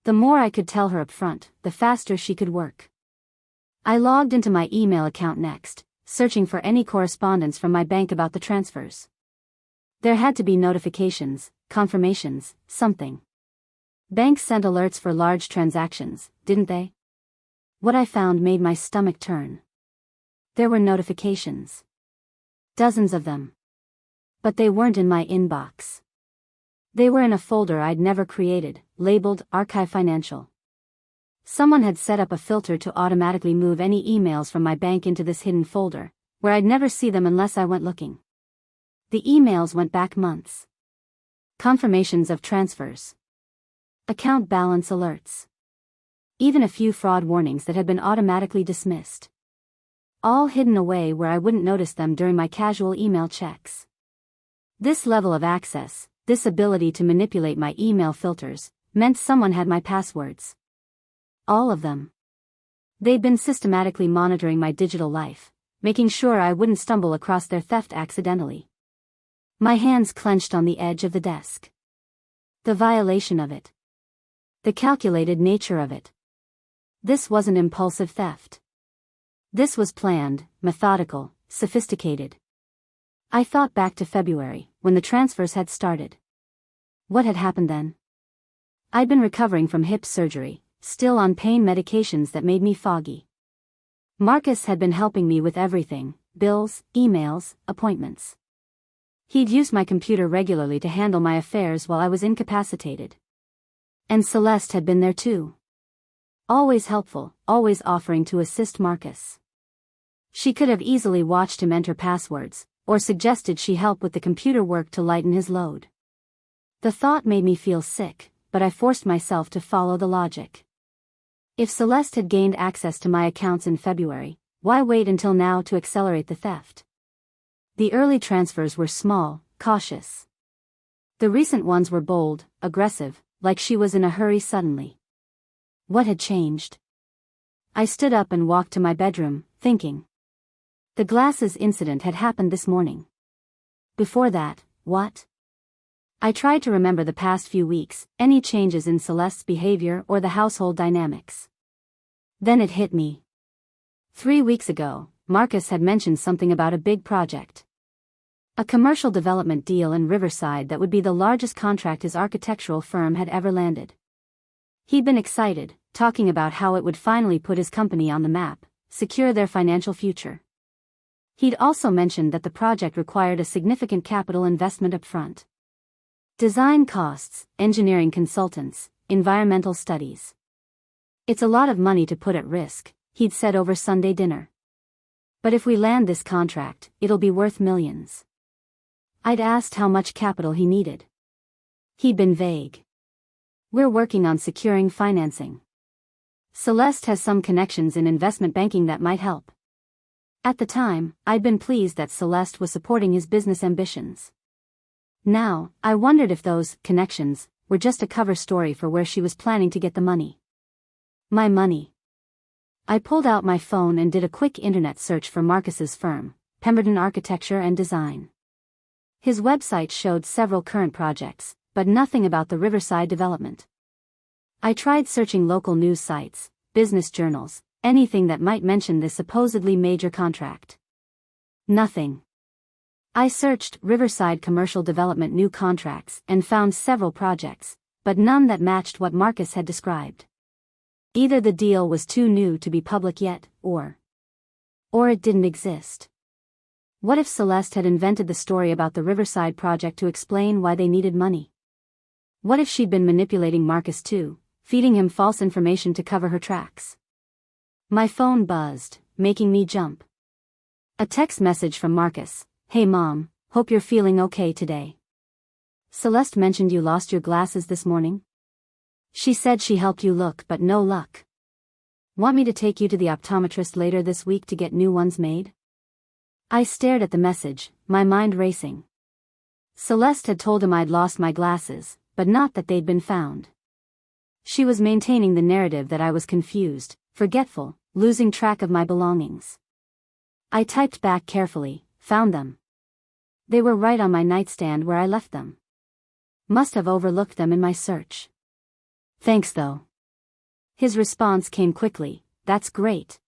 The more I could tell her up front, the faster she could work. I logged into my email account next, searching for any correspondence from my bank about the transfers. There had to be notifications, confirmations, something. Banks sent alerts for large transactions, didn't they? What I found made my stomach turn. There were notifications. Dozens of them. But they weren't in my inbox. They were in a folder I'd never created, labeled Archive Financial. Someone had set up a filter to automatically move any emails from my bank into this hidden folder, where I'd never see them unless I went looking. The emails went back months. Confirmations of transfers. Account balance alerts. Even a few fraud warnings that had been automatically dismissed. All hidden away where I wouldn't notice them during my casual email checks. This level of access, this ability to manipulate my email filters, meant someone had my passwords. All of them. They'd been systematically monitoring my digital life, making sure I wouldn't stumble across their theft accidentally. My hands clenched on the edge of the desk. The violation of it. The calculated nature of it. This wasn't impulsive theft. This was planned, methodical, sophisticated. I thought back to February, when the transfers had started. What had happened then? I'd been recovering from hip surgery, still on pain medications that made me foggy. Marcus had been helping me with everything: bills, emails, appointments. He'd used my computer regularly to handle my affairs while I was incapacitated. And Celeste had been there too. Always helpful, always offering to assist Marcus. She could have easily watched him enter passwords, or suggested she help with the computer work to lighten his load. The thought made me feel sick, but I forced myself to follow the logic. If Celeste had gained access to my accounts in February, why wait until now to accelerate the theft? The early transfers were small, cautious. The recent ones were bold, aggressive, like she was in a hurry suddenly. What had changed? I stood up and walked to my bedroom, thinking. The glasses incident had happened this morning. Before that, what? I tried to remember the past few weeks, any changes in Celeste's behavior or the household dynamics. Then it hit me. 3 weeks ago, Marcus had mentioned something about a big project. A commercial development deal in Riverside that would be the largest contract his architectural firm had ever landed. He'd been excited, talking about how it would finally put his company on the map, secure their financial future. He'd also mentioned that the project required a significant capital investment up front. Design costs, engineering consultants, environmental studies. It's a lot of money to put at risk, he'd said over Sunday dinner. But if we land this contract, it'll be worth millions. I'd asked how much capital he needed. He'd been vague. We're working on securing financing. Celeste has some connections in investment banking that might help. At the time, I'd been pleased that Celeste was supporting his business ambitions. Now, I wondered if those connections were just a cover story for where she was planning to get the money. My money. I pulled out my phone and did a quick internet search for Marcus's firm, Pemberton Architecture and Design. His website showed several current projects, but nothing about the Riverside development. I tried searching local news sites, business journals, anything that might mention this supposedly major contract. Nothing. I searched Riverside commercial development new contracts and found several projects, but none that matched what Marcus had described. Either the deal was too new to be public yet, or it didn't exist. What if Celeste had invented the story about the Riverside project to explain why they needed money? What if she'd been manipulating Marcus too, feeding him false information to cover her tracks? My phone buzzed, making me jump. A text message from Marcus. Hey Mom, hope you're feeling okay today. Celeste mentioned you lost your glasses this morning. She said she helped you look but no luck. Want me to take you to the optometrist later this week to get new ones made? I stared at the message, my mind racing. Celeste had told him I'd lost my glasses, but not that they'd been found. She was maintaining the narrative that I was confused, forgetful, losing track of my belongings. I typed back carefully, found them. They were right on my nightstand where I left them. Must have overlooked them in my search. Thanks though. His response came quickly, that's great.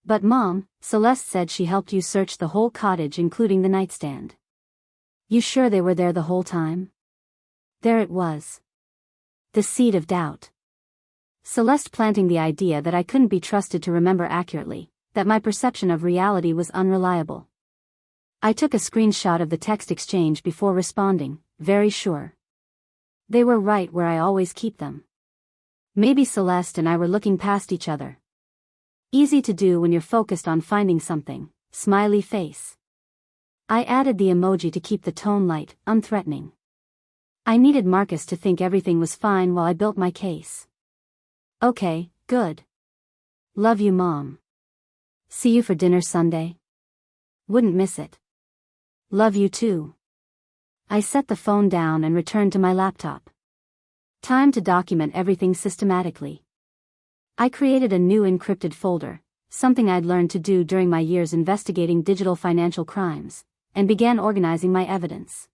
But Mom, Celeste said she helped you search the whole cottage including the nightstand. You sure they were there the whole time? There it was. The seed of doubt. Celeste planting the idea that I couldn't be trusted to remember accurately, that my perception of reality was unreliable. I took a screenshot of the text exchange before responding, very sure. They were right where I always keep them. Maybe Celeste and I were looking past each other. Easy to do when you're focused on finding something, smiley face. I added the emoji to keep the tone light, unthreatening. I needed Marcus to think everything was fine while I built my case. Okay, good. Love you Mom. See you for dinner Sunday. Wouldn't miss it. Love you too. I set the phone down and returned to my laptop. Time to document everything systematically. I created a new encrypted folder, something I'd learned to do during my years investigating digital financial crimes, and began organizing my evidence.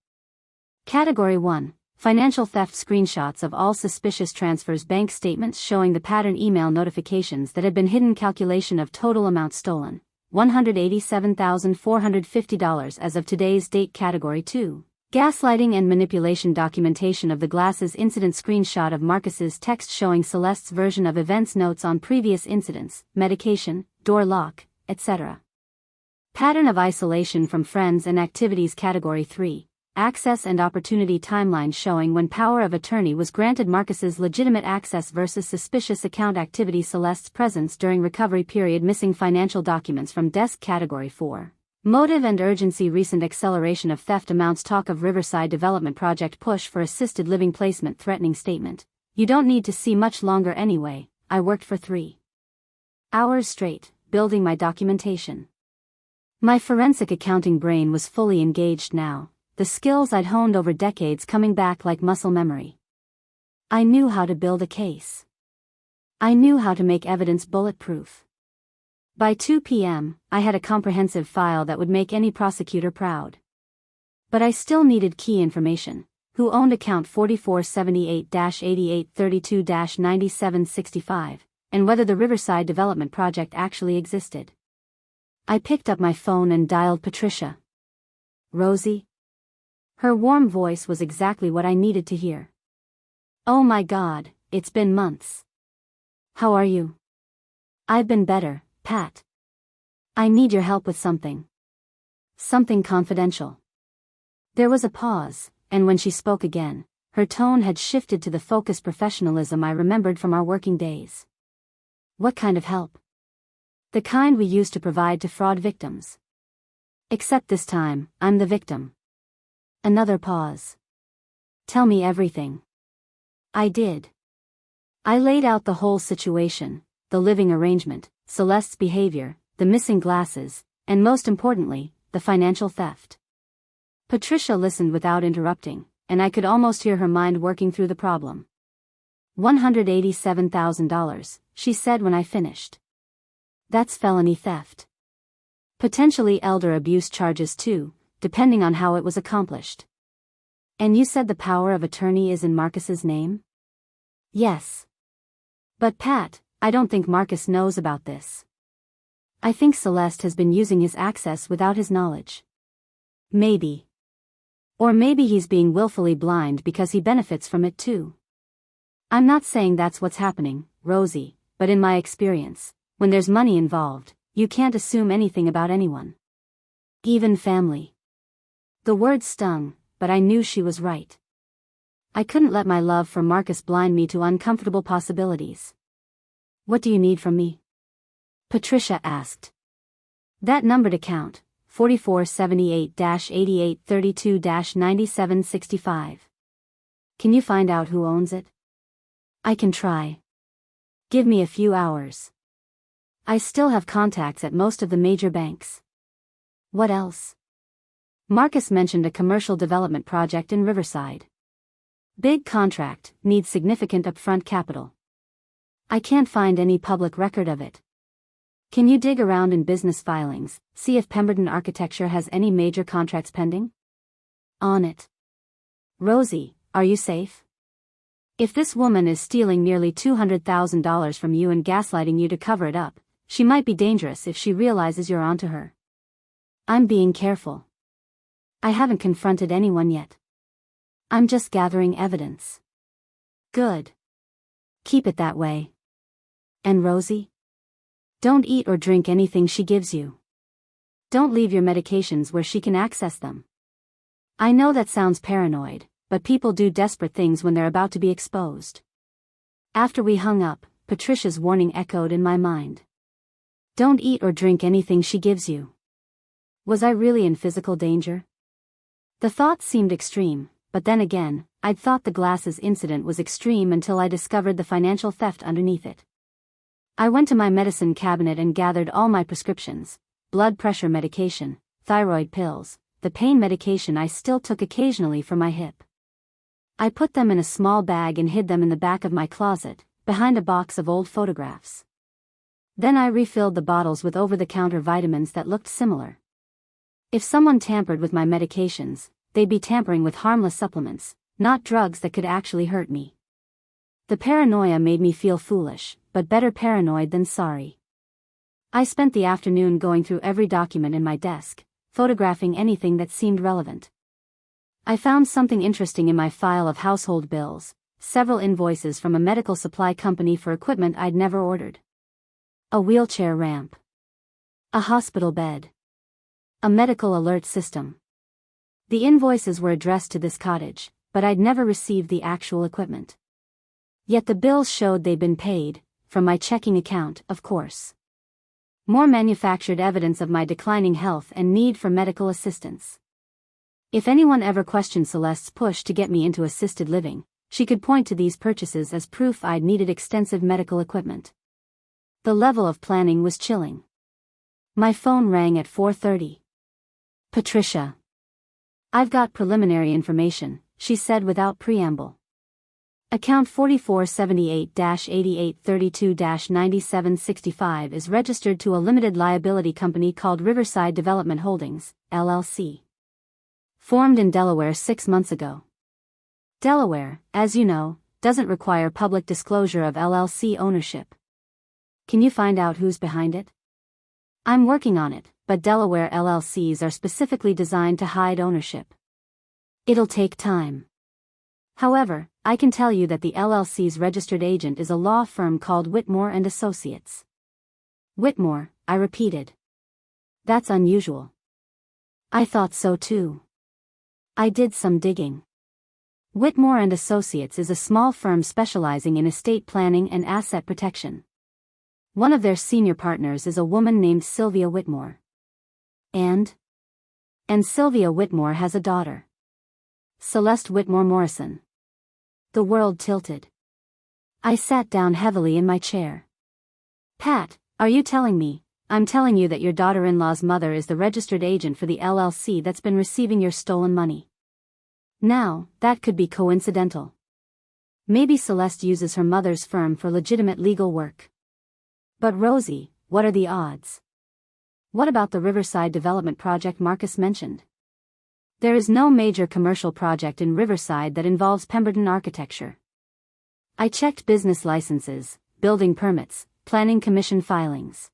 Category 1, Financial theft screenshots of all suspicious transfers, bank statements showing the pattern, email notifications that had been hidden, calculation of total amount stolen, $187,450 as of today's date. Category 2. Gaslighting and manipulation, documentation of the glasses incident, screenshot of Marcus's text showing Celeste's version of events, notes on previous incidents, medication, door lock, etc. Pattern of isolation from friends and activities. Category 3. Access and opportunity timeline showing when power of attorney was granted, Marcus's legitimate access versus suspicious account activity, Celeste's presence during recovery period, missing financial documents from desk. Category 4. Motive and urgency, recent acceleration of theft amounts, talk of Riverside Development Project push for assisted living placement, threatening statement, "You don't need to see much longer anyway, I worked for 3 hours straight, building my documentation." My forensic accounting brain was fully engaged now, the skills I'd honed over decades coming back like muscle memory. I knew how to build a case. I knew how to make evidence bulletproof. By 2 p.m., I had a comprehensive file that would make any prosecutor proud. But I still needed key information: who owned account 4478-8832-9765, and whether the Riverside Development Project actually existed. I picked up my phone and dialed Patricia. "Rosie?" Her warm voice was exactly what I needed to hear. "Oh my God, it's been months. How are you?" "I've been better, Pat. I need your help with something. Something confidential." There was a pause, and when she spoke again, her tone had shifted to the focused professionalism I remembered from our working days. "What kind of help?" "The kind we used to provide to fraud victims. Except this time, I'm the victim." Another pause. "Tell me everything." I did. I laid out the whole situation, the living arrangement, Celeste's behavior, the missing glasses, and most importantly, the financial theft. Patricia listened without interrupting, and I could almost hear her mind working through the problem. $187,000, she said when I finished. That's felony theft. Potentially elder abuse charges too, depending on how it was accomplished. And you said the power of attorney is in Marcus's name? Yes. But Pat, I don't think Marcus knows about this. I think Celeste has been using his access without his knowledge. Maybe. Or maybe he's being willfully blind because he benefits from it too. I'm not saying that's what's happening, Rosie, but in my experience, when there's money involved, you can't assume anything about anyone. Even family. The words stung, but I knew she was right. I couldn't let my love for Marcus blind me to uncomfortable possibilities. "What do you need from me?" Patricia asked. "That numbered account, 4478-8832-9765. Can you find out who owns it?" "I can try. Give me a few hours. I still have contacts at most of the major banks." "What else?" Marcus mentioned a commercial development project in Riverside. "Big contract, needs significant upfront capital. I can't find any public record of it. Can you dig around in business filings, see if Pemberton Architecture has any major contracts pending?" "On it." "Rosie, are you safe? If this woman is stealing nearly $200,000 from you and gaslighting you to cover it up, she might be dangerous if she realizes you're onto her." "I'm being careful. I haven't confronted anyone yet. I'm just gathering evidence." "Good. Keep it that way. And Rosie? Don't eat or drink anything she gives you. Don't leave your medications where she can access them. I know that sounds paranoid, but people do desperate things when they're about to be exposed." After we hung up, Patricia's warning echoed in my mind. Don't eat or drink anything she gives you. Was I really in physical danger? The thought seemed extreme, but then again, I'd thought the glasses incident was extreme until I discovered the financial theft underneath it. I went to my medicine cabinet and gathered all my prescriptions, blood pressure medication, thyroid pills, the pain medication I still took occasionally for my hip. I put them in a small bag and hid them in the back of my closet, behind a box of old photographs. Then I refilled the bottles with over-the-counter vitamins that looked similar. If someone tampered with my medications, they'd be tampering with harmless supplements, not drugs that could actually hurt me. The paranoia made me feel foolish, but better paranoid than sorry. I spent the afternoon going through every document in my desk, photographing anything that seemed relevant. I found something interesting in my file of household bills, several invoices from a medical supply company for equipment I'd never ordered. A wheelchair ramp. A hospital bed. A medical alert system. The invoices were addressed to this cottage, but I'd never received the actual equipment. Yet the bills showed they'd been paid, from my checking account, of course. More manufactured evidence of my declining health and need for medical assistance. If anyone ever questioned Celeste's push to get me into assisted living, she could point to these purchases as proof I'd needed extensive medical equipment. The level of planning was chilling. My phone rang at 4:30. Patricia. I've got preliminary information, she said without preamble. Account 4478-8832-9765 is registered to a limited liability company called Riverside Development Holdings, LLC. Formed in Delaware 6 months ago. Delaware, as you know, doesn't require public disclosure of LLC ownership. Can you find out who's behind it? I'm working on it, but Delaware LLCs are specifically designed to hide ownership. It'll take time. However, I can tell you that the LLC's registered agent is a law firm called Whitmore and Associates. Whitmore, I repeated. That's unusual. I thought so too. I did some digging. Whitmore and Associates is a small firm specializing in estate planning and asset protection. One of their senior partners is a woman named Sylvia Whitmore. And Sylvia Whitmore has a daughter. Celeste Whitmore Morrison. The world tilted. I sat down heavily in my chair. Pat, are you telling me? I'm telling you that your daughter-in-law's mother is the registered agent for the LLC that's been receiving your stolen money. Now, that could be coincidental. Maybe Celeste uses her mother's firm for legitimate legal work. But Rosie, what are the odds? What about the Riverside Development project Marcus mentioned? There is no major commercial project in Riverside that involves Pemberton architecture. I checked business licenses, building permits, planning commission filings.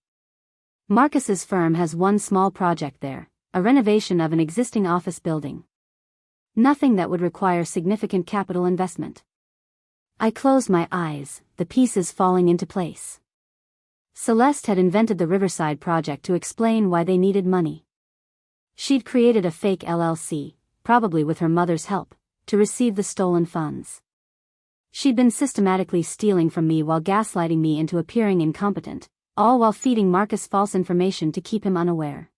Marcus's firm has one small project there, a renovation of an existing office building. Nothing that would require significant capital investment. I closed my eyes, the pieces falling into place. Celeste had invented the Riverside project to explain why they needed money. She'd created a fake LLC, probably with her mother's help, to receive the stolen funds. She'd been systematically stealing from me while gaslighting me into appearing incompetent, all while feeding Marcus false information to keep him unaware.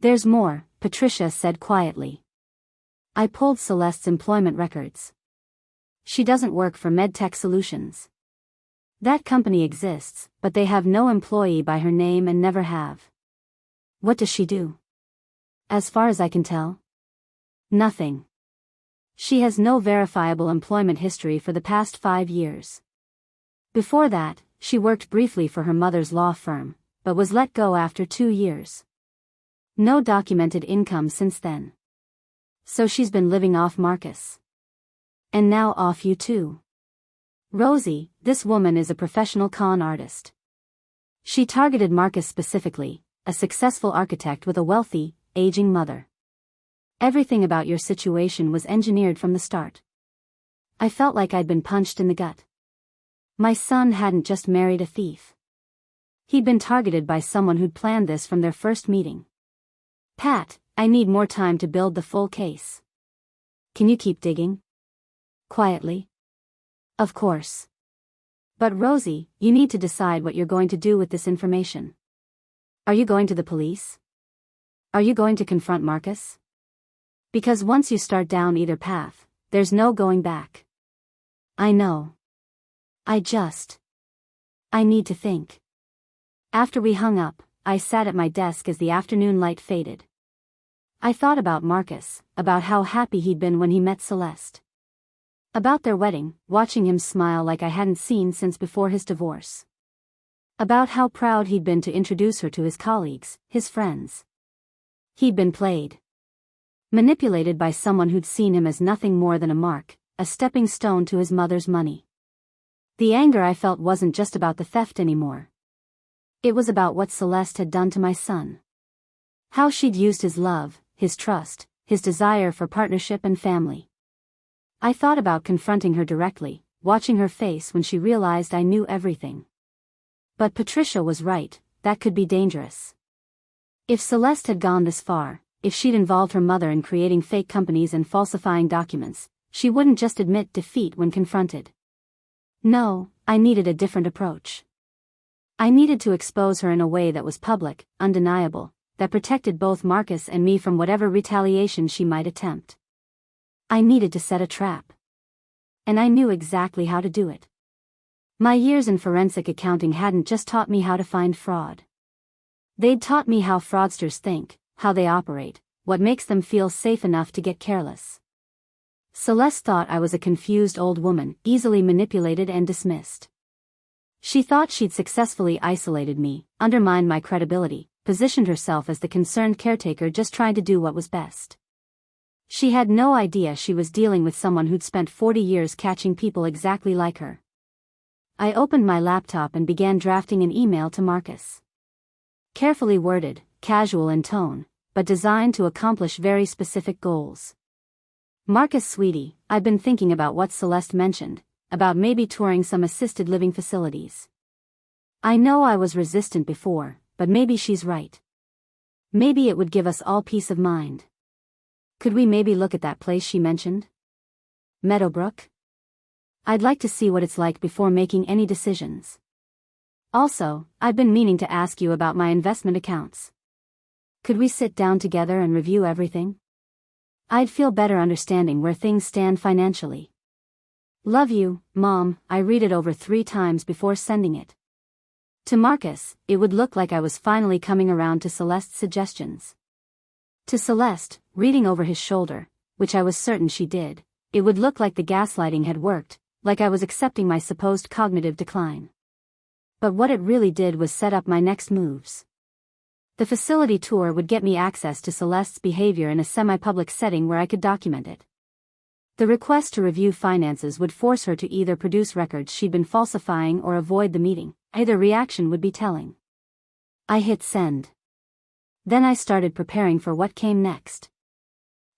There's more, Patricia said quietly. I pulled Celeste's employment records. She doesn't work for MedTech Solutions. That company exists, but they have no employee by her name and never have. What does she do? As far as I can tell, nothing. She has no verifiable employment history for the past 5 years. Before that, she worked briefly for her mother's law firm, but was let go after 2 years. No documented income since then. So she's been living off Marcus. And now off you too. Rosie, this woman is a professional con artist. She targeted Marcus specifically, a successful architect with a wealthy, aging mother. Everything about your situation was engineered from the start. I felt like I'd been punched in the gut. My son hadn't just married a thief. He'd been targeted by someone who'd planned this from their first meeting. Pat, I need more time to build the full case. Can you keep digging? Quietly. Of course. But Rosie, you need to decide what you're going to do with this information. Are you going to the police? Are you going to confront Marcus? Because once you start down either path, there's no going back. I know. I need to think. After we hung up, I sat at my desk as the afternoon light faded. I thought about Marcus, about how happy he'd been when he met Celeste. About their wedding, watching him smile like I hadn't seen since before his divorce. About how proud he'd been to introduce her to his colleagues, his friends. He'd been played. Manipulated by someone who'd seen him as nothing more than a mark, a stepping stone to his mother's money. The anger I felt wasn't just about the theft anymore. It was about what Celeste had done to my son. How she'd used his love, his trust, his desire for partnership and family. I thought about confronting her directly, watching her face when she realized I knew everything. But Patricia was right, that could be dangerous. If Celeste had gone this far, if she'd involved her mother in creating fake companies and falsifying documents, she wouldn't just admit defeat when confronted. No, I needed a different approach. I needed to expose her in a way that was public, undeniable, that protected both Marcus and me from whatever retaliation she might attempt. I needed to set a trap. And I knew exactly how to do it. My years in forensic accounting hadn't just taught me how to find fraud. They'd taught me how fraudsters think, how they operate, what makes them feel safe enough to get careless. Celeste thought I was a confused old woman, easily manipulated and dismissed. She thought she'd successfully isolated me, undermined my credibility, positioned herself as the concerned caretaker just trying to do what was best. She had no idea she was dealing with someone who'd spent 40 years catching people exactly like her. I opened my laptop and began drafting an email to Marcus. Carefully worded, casual in tone, but designed to accomplish very specific goals. Marcus, sweetie, I've been thinking about what Celeste mentioned, about maybe touring some assisted living facilities. I know I was resistant before, but maybe she's right. Maybe it would give us all peace of mind. Could we maybe look at that place she mentioned? Meadowbrook? I'd like to see what it's like before making any decisions. Also, I've been meaning to ask you about my investment accounts. Could we sit down together and review everything? I'd feel better understanding where things stand financially. Love you, Mom. I read it over 3 times before sending it. To Marcus, it would look like I was finally coming around to Celeste's suggestions. To Celeste, reading over his shoulder, which I was certain she did, it would look like the gaslighting had worked, like I was accepting my supposed cognitive decline. But what it really did was set up my next moves. The facility tour would get me access to Celeste's behavior in a semi-public setting where I could document it. The request to review finances would force her to either produce records she'd been falsifying or avoid the meeting. Either reaction would be telling. I hit send. Then I started preparing for what came next.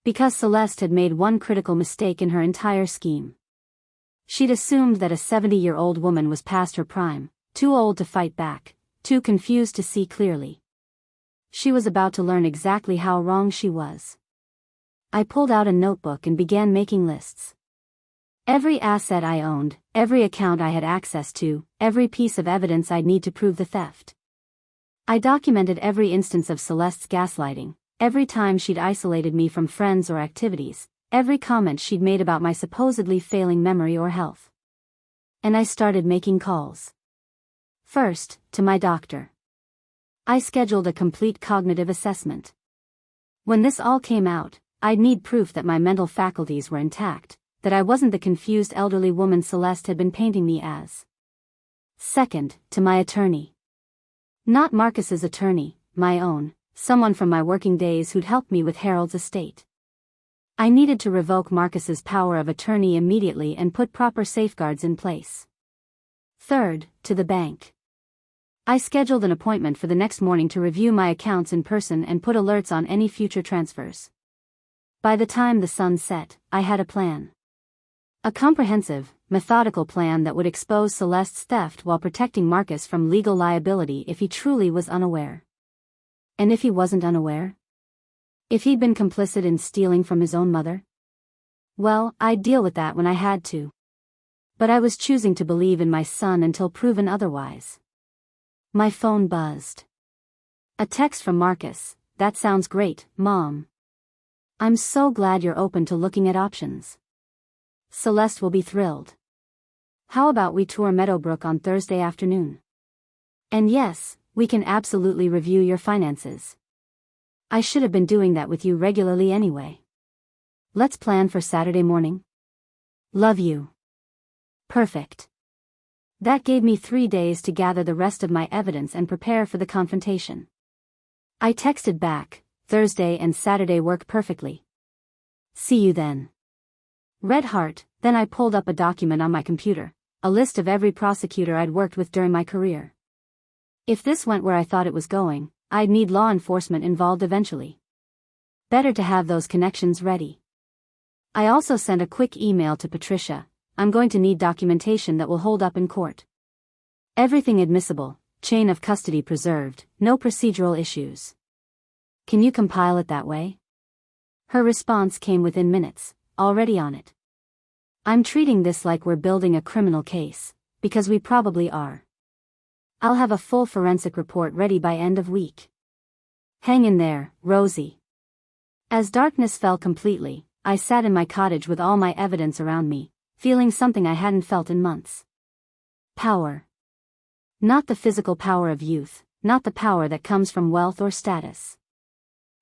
Because Celeste had made one critical mistake in her entire scheme. She'd assumed that a 70-year-old woman was past her prime, too old to fight back, too confused to see clearly. She was about to learn exactly how wrong she was. I pulled out a notebook and began making lists. Every asset I owned, every account I had access to, every piece of evidence I'd need to prove the theft. I documented every instance of Celeste's gaslighting, every time she'd isolated me from friends or activities, every comment she'd made about my supposedly failing memory or health. And I started making calls. First, to my doctor. I scheduled a complete cognitive assessment. When this all came out, I'd need proof that my mental faculties were intact, that I wasn't the confused elderly woman Celeste had been painting me as. Second, to my attorney. Not Marcus's attorney, my own, someone from my working days who'd helped me with Harold's estate. I needed to revoke Marcus's power of attorney immediately and put proper safeguards in place. Third, to the bank. I scheduled an appointment for the next morning to review my accounts in person and put alerts on any future transfers. By the time the sun set, I had a plan. A comprehensive, methodical plan that would expose Celeste's theft while protecting Marcus from legal liability if he truly was unaware. And if he wasn't unaware? If he'd been complicit in stealing from his own mother? Well, I'd deal with that when I had to. But I was choosing to believe in my son until proven otherwise. My phone buzzed. A text from Marcus. That sounds great, Mom. I'm so glad you're open to looking at options. Celeste will be thrilled. How about we tour Meadowbrook on Thursday afternoon? And yes, we can absolutely review your finances. I should have been doing that with you regularly anyway. Let's plan for Saturday morning. Love you. Perfect. That gave me 3 days to gather the rest of my evidence and prepare for the confrontation. I texted back, Thursday and Saturday work perfectly. See you then. Red heart. Then I pulled up a document on my computer, a list of every prosecutor I'd worked with during my career. If this went where I thought it was going, I'd need law enforcement involved eventually. Better to have those connections ready. I also sent a quick email to Patricia. I'm going to need documentation that will hold up in court. Everything admissible, chain of custody preserved, no procedural issues. Can you compile it that way? Her response came within minutes, already on it. I'm treating this like we're building a criminal case, because we probably are. I'll have a full forensic report ready by end of week. Hang in there, Rosie. As darkness fell completely, I sat in my cottage with all my evidence around me, feeling something I hadn't felt in months. Power. Not the physical power of youth, not the power that comes from wealth or status.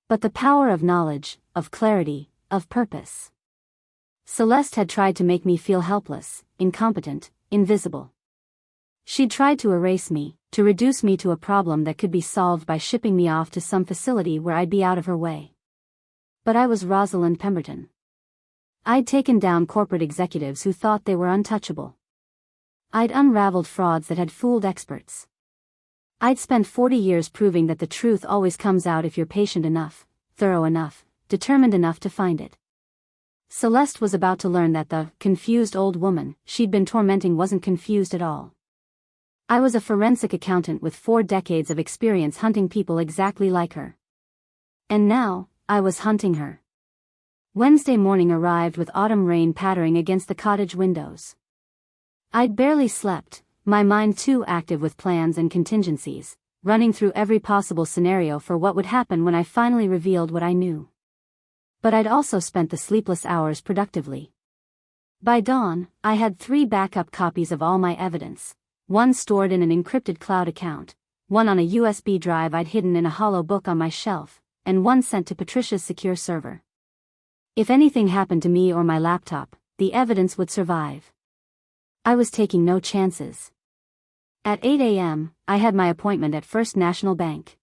But the power of knowledge, of clarity, of purpose. Celeste had tried to make me feel helpless, incompetent, invisible. She'd tried to erase me, to reduce me to a problem that could be solved by shipping me off to some facility where I'd be out of her way. But I was Rosalind Pemberton. I'd taken down corporate executives who thought they were untouchable. I'd unraveled frauds that had fooled experts. I'd spent 40 years proving that the truth always comes out if you're patient enough, thorough enough, determined enough to find it. Celeste was about to learn that the confused old woman she'd been tormenting wasn't confused at all. I was a forensic accountant with 4 decades of experience hunting people exactly like her. And now, I was hunting her. Wednesday morning arrived with autumn rain pattering against the cottage windows. I'd barely slept, my mind too active with plans and contingencies, running through every possible scenario for what would happen when I finally revealed what I knew. But I'd also spent the sleepless hours productively. By dawn, I had 3 backup copies of all my evidence, one stored in an encrypted cloud account, one on a USB drive I'd hidden in a hollow book on my shelf, and one sent to Patricia's secure server. If anything happened to me or my laptop, the evidence would survive. I was taking no chances. At 8 a.m., I had my appointment at First National Bank.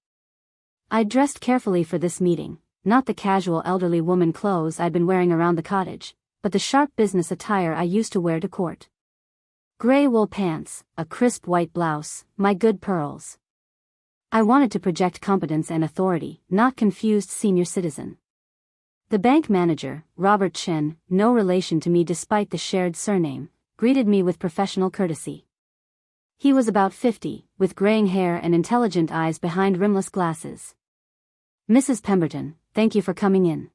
I'd dressed carefully for this meeting, not the casual elderly woman clothes I'd been wearing around the cottage, but the sharp business attire I used to wear to court. Gray wool pants, a crisp white blouse, my good pearls. I wanted to project competence and authority, not confused senior citizen. The bank manager, Robert Chen, no relation to me despite the shared surname, greeted me with professional courtesy. He was about 50, with graying hair and intelligent eyes behind rimless glasses. Mrs. Pemberton, thank you for coming in.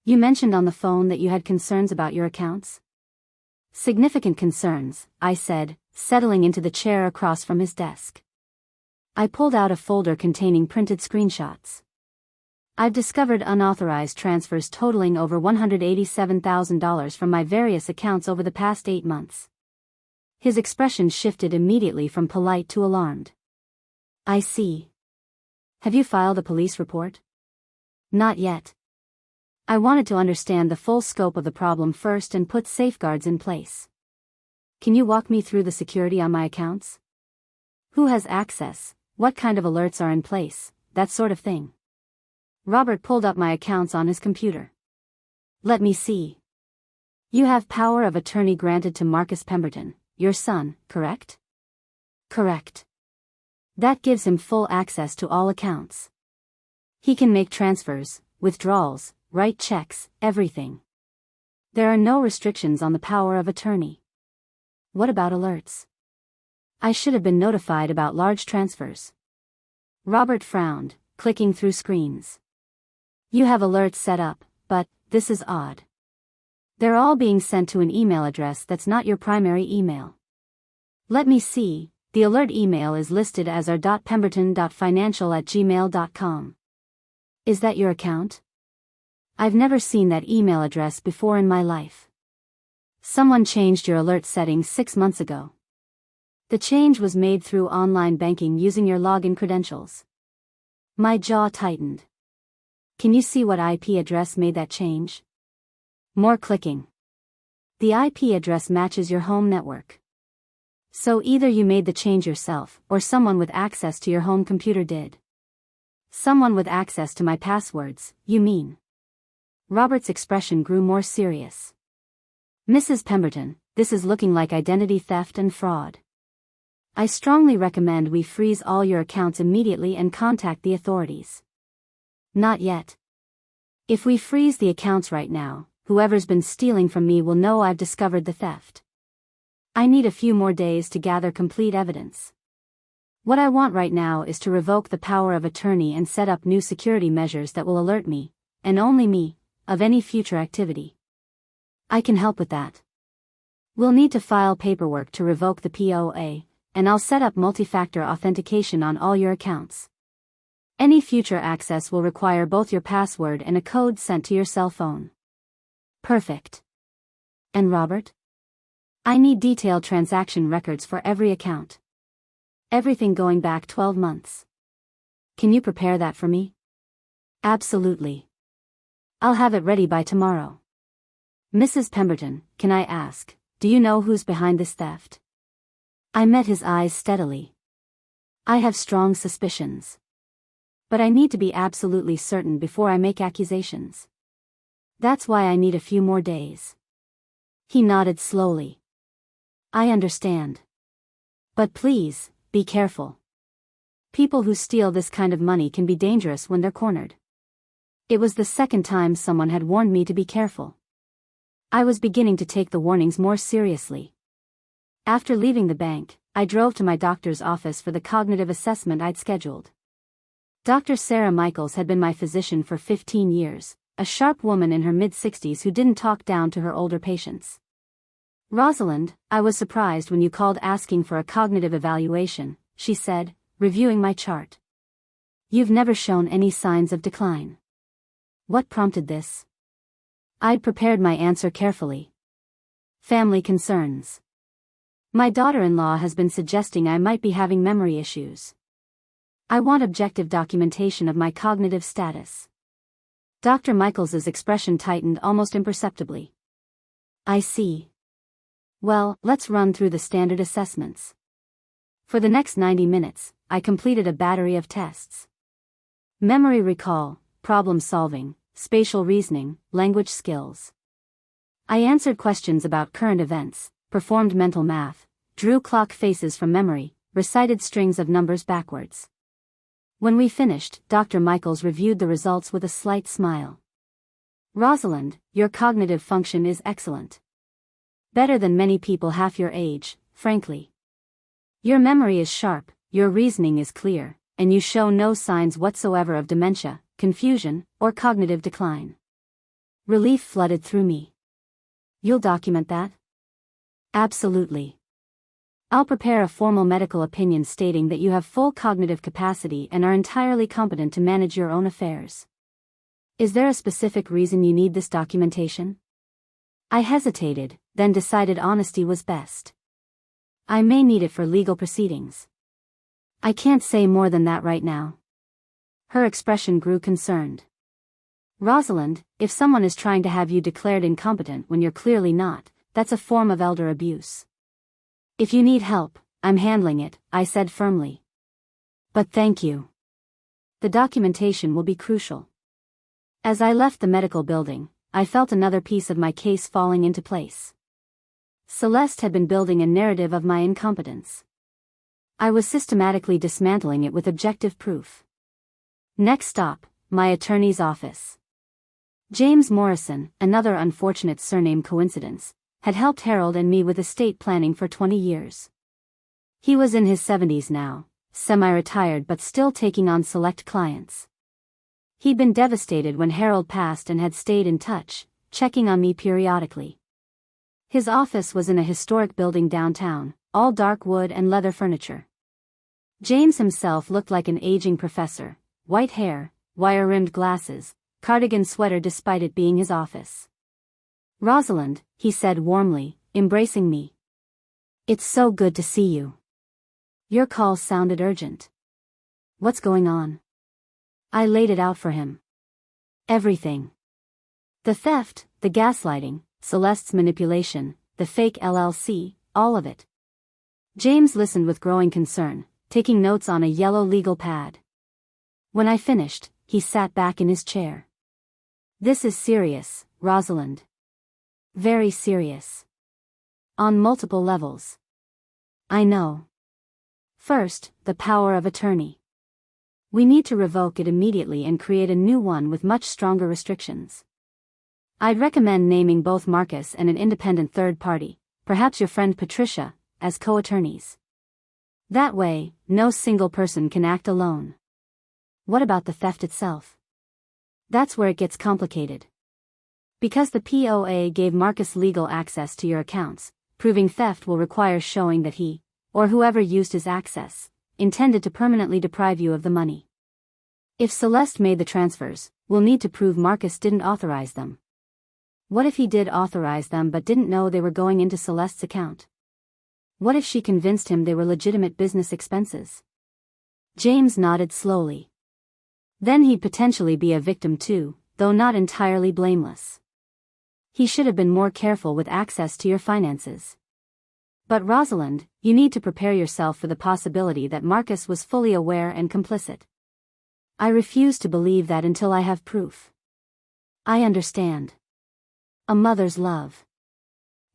You mentioned on the phone that you had concerns about your accounts? Significant concerns, I said, settling into the chair across from his desk. I pulled out a folder containing printed screenshots. I've discovered unauthorized transfers totaling over $187,000 from my various accounts over the past 8 months. His expression shifted immediately from polite to alarmed. I see. Have you filed a police report? Not yet. I wanted to understand the full scope of the problem first and put safeguards in place. Can you walk me through the security on my accounts? Who has access, what kind of alerts are in place, that sort of thing. Robert pulled up my accounts on his computer. Let me see. You have power of attorney granted to Marcus Pemberton, your son, correct? Correct. That gives him full access to all accounts. He can make transfers, withdrawals, write checks, everything. There are no restrictions on the power of attorney. What about alerts? I should have been notified about large transfers. Robert frowned, clicking through screens. You have alerts set up, but this is odd. They're all being sent to an email address that's not your primary email. Let me see, the alert email is listed as r.pemberton.financial@gmail.com. Is that your account? I've never seen that email address before in my life. Someone changed your alert settings 6 months ago. The change was made through online banking using your login credentials. My jaw tightened. Can you see what IP address made that change? More clicking. The IP address matches your home network. So either you made the change yourself, or someone with access to your home computer did. Someone with access to my passwords, you mean? Robert's expression grew more serious. Mrs. Pemberton, this is looking like identity theft and fraud. I strongly recommend we freeze all your accounts immediately and contact the authorities. Not yet. If we freeze the accounts right now, whoever's been stealing from me will know I've discovered the theft. I need a few more days to gather complete evidence. What I want right now is to revoke the power of attorney and set up new security measures that will alert me, and only me, of any future activity. I can help with that. We'll need to file paperwork to revoke the POA, and I'll set up multi-factor authentication on all your accounts. Any future access will require both your password and a code sent to your cell phone. Perfect. And Robert? I need detailed transaction records for every account. Everything going back 12 months. Can you prepare that for me? Absolutely. I'll have it ready by tomorrow. Mrs. Pemberton, can I ask, do you know who's behind this theft? I met his eyes steadily. I have strong suspicions. But I need to be absolutely certain before I make accusations. That's why I need a few more days. He nodded slowly. I understand. But please, be careful. People who steal this kind of money can be dangerous when they're cornered. It was the second time someone had warned me to be careful. I was beginning to take the warnings more seriously. After leaving the bank, I drove to my doctor's office for the cognitive assessment I'd scheduled. Dr. Sarah Michaels had been my physician for 15 years, a sharp woman in her mid-60s who didn't talk down to her older patients. Rosalind, I was surprised when you called asking for a cognitive evaluation, she said, reviewing my chart. You've never shown any signs of decline. What prompted this? I'd prepared my answer carefully. Family concerns. My daughter-in-law has been suggesting I might be having memory issues. I want objective documentation of my cognitive status. Dr. Michaels's expression tightened almost imperceptibly. I see. Well, let's run through the standard assessments. For the next 90 minutes, I completed a battery of tests. Memory recall, problem solving, spatial reasoning, language skills. I answered questions about current events, performed mental math, drew clock faces from memory, recited strings of numbers backwards. When we finished, Dr. Michaels reviewed the results with a slight smile. Rosalind, your cognitive function is excellent. Better than many people half your age, frankly. Your memory is sharp, your reasoning is clear, and you show no signs whatsoever of dementia, confusion, or cognitive decline. Relief flooded through me. You'll document that? Absolutely. I'll prepare a formal medical opinion stating that you have full cognitive capacity and are entirely competent to manage your own affairs. Is there a specific reason you need this documentation? I hesitated, then decided honesty was best. I may need it for legal proceedings. I can't say more than that right now. Her expression grew concerned. Rosalind, if someone is trying to have you declared incompetent when you're clearly not, that's a form of elder abuse. If you need help, I'm handling it, I said firmly. But thank you. The documentation will be crucial. As I left the medical building, I felt another piece of my case falling into place. Celeste had been building a narrative of my incompetence. I was systematically dismantling it with objective proof. Next stop, my attorney's office. James Morrison, another unfortunate surname coincidence, had helped Harold and me with estate planning for 20 years. He was in his 70s now, semi-retired but still taking on select clients. He'd been devastated when Harold passed and had stayed in touch, checking on me periodically. His office was in a historic building downtown, all dark wood and leather furniture. James himself looked like an aging professor, white hair, wire-rimmed glasses, cardigan sweater despite it being his office. Rosalind, he said warmly, embracing me. It's so good to see you. Your call sounded urgent. What's going on? I laid it out for him. Everything. The theft, the gaslighting, Celeste's manipulation, the fake LLC, all of it. James listened with growing concern, taking notes on a yellow legal pad. When I finished, he sat back in his chair. This is serious, Rosalind. Very serious. On multiple levels. I know. First, the power of attorney. We need to revoke it immediately and create a new one with much stronger restrictions. I'd recommend naming both Marcus and an independent third party, perhaps your friend Patricia, as co-attorneys. That way, no single person can act alone. What about the theft itself? That's where it gets complicated. Because the POA gave Marcus legal access to your accounts, proving theft will require showing that he, or whoever used his access, intended to permanently deprive you of the money. If Celeste made the transfers, we'll need to prove Marcus didn't authorize them. What if he did authorize them but didn't know they were going into Celeste's account? What if she convinced him they were legitimate business expenses? James nodded slowly. Then he'd potentially be a victim too, though not entirely blameless. He should have been more careful with access to your finances. But Rosalind, you need to prepare yourself for the possibility that Marcus was fully aware and complicit. I refuse to believe that until I have proof. I understand. A mother's love.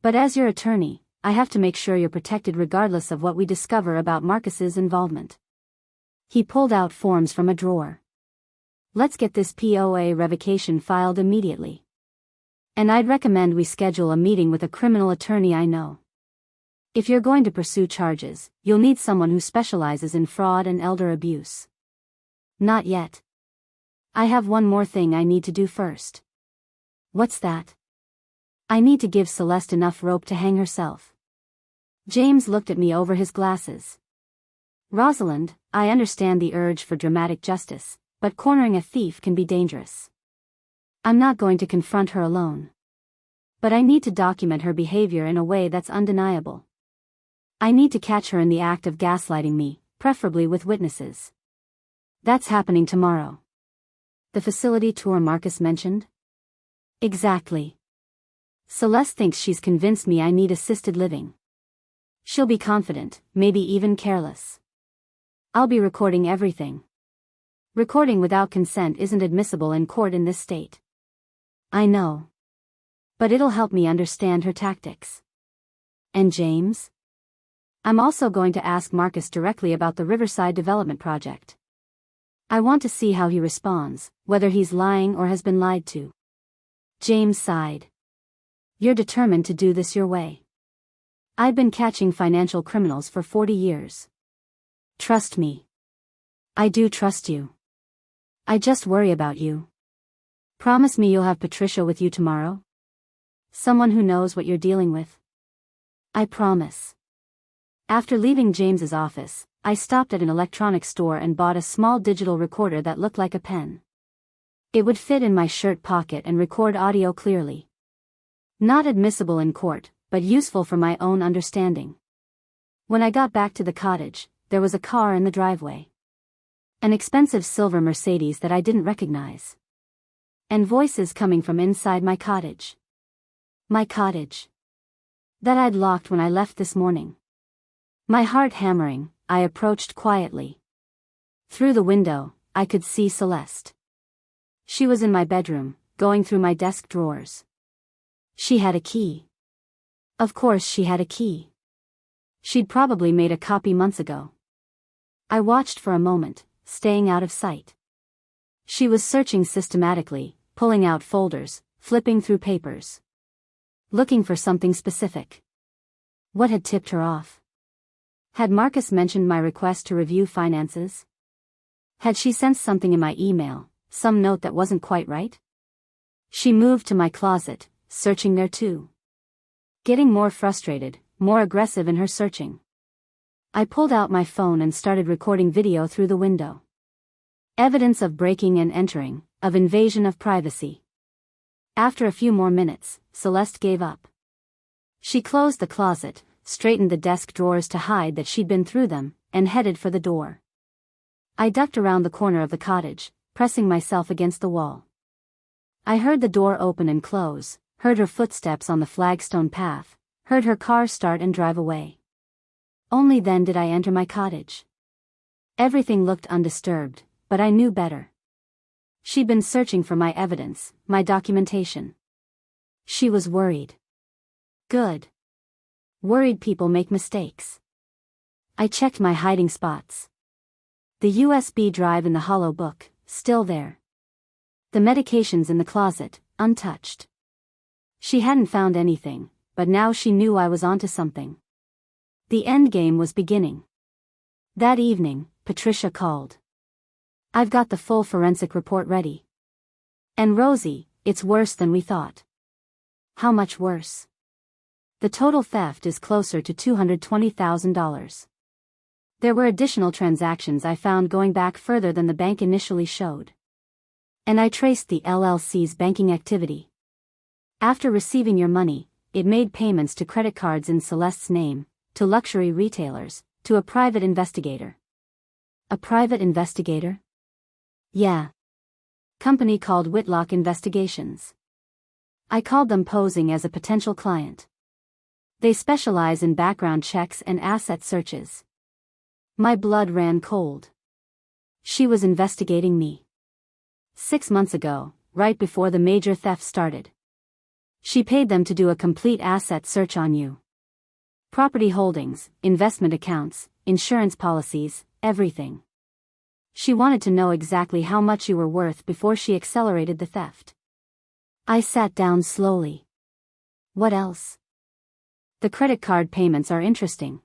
But as your attorney, I have to make sure you're protected regardless of what we discover about Marcus's involvement. He pulled out forms from a drawer. Let's get this POA revocation filed immediately. And I'd recommend we schedule a meeting with a criminal attorney I know. If you're going to pursue charges, you'll need someone who specializes in fraud and elder abuse. Not yet. I have one more thing I need to do first. What's that? I need to give Celeste enough rope to hang herself. James looked at me over his glasses. Rosalind, I understand the urge for dramatic justice, but cornering a thief can be dangerous. I'm not going to confront her alone. But I need to document her behavior in a way that's undeniable. I need to catch her in the act of gaslighting me, preferably with witnesses. That's happening tomorrow. The facility tour Marcus mentioned? Exactly. Celeste thinks she's convinced me I need assisted living. She'll be confident, maybe even careless. I'll be recording everything. Recording without consent isn't admissible in court in this state. I know. But it'll help me understand her tactics. And James? I'm also going to ask Marcus directly about the Riverside Development Project. I want to see how he responds, whether he's lying or has been lied to. James sighed. You're determined to do this your way. I've been catching financial criminals for 40 years. Trust me. I do trust you. I just worry about you. Promise me you'll have Patricia with you tomorrow? Someone who knows what you're dealing with. I promise. After leaving James's office, I stopped at an electronics store and bought a small digital recorder that looked like a pen. It would fit in my shirt pocket and record audio clearly. Not admissible in court, but useful for my own understanding. When I got back to the cottage, there was a car in the driveway. An expensive silver Mercedes that I didn't recognize. And voices coming from inside my cottage. My cottage. That I'd locked when I left this morning. My heart hammering, I approached quietly. Through the window, I could see Celeste. She was in my bedroom, going through my desk drawers. She had a key. Of course she had a key. She'd probably made a copy months ago. I watched for a moment, staying out of sight. She was searching systematically, pulling out folders, flipping through papers. Looking for something specific. What had tipped her off? Had Marcus mentioned my request to review finances? Had she sensed something in my email, some note that wasn't quite right? She moved to my closet, searching there too. Getting more frustrated, more aggressive in her searching. I pulled out my phone and started recording video through the window. Evidence of breaking and entering, of invasion of privacy. After a few more minutes, Celeste gave up. She closed the closet, straightened the desk drawers to hide that she'd been through them, and headed for the door. I ducked around the corner of the cottage, pressing myself against the wall. I heard the door open and close, heard her footsteps on the flagstone path, heard her car start and drive away. Only then did I enter my cottage. Everything looked undisturbed, but I knew better. She'd been searching for my evidence, my documentation. She was worried. Good. Worried people make mistakes. I checked my hiding spots. The USB drive in the hollow book, still there. The medications in the closet, untouched. She hadn't found anything, but now she knew I was onto something. The endgame was beginning. That evening, Patricia called. "I've got the full forensic report ready. And Rosie, it's worse than we thought." "How much worse?" "The total theft is closer to $220,000. There were additional transactions I found going back further than the bank initially showed. And I traced the LLC's banking activity. After receiving your money, it made payments to credit cards in Celeste's name, to luxury retailers, to a private investigator." "A private investigator?" "Yeah. Company called Whitlock Investigations. I called them posing as a potential client. They specialize in background checks and asset searches." My blood ran cold. She was investigating me. 6 months ago, right before the major theft started. She paid them to do a complete asset search on you. Property holdings, investment accounts, insurance policies, everything. She wanted to know exactly how much you were worth before she accelerated the theft. I sat down slowly. What else? The credit card payments are interesting.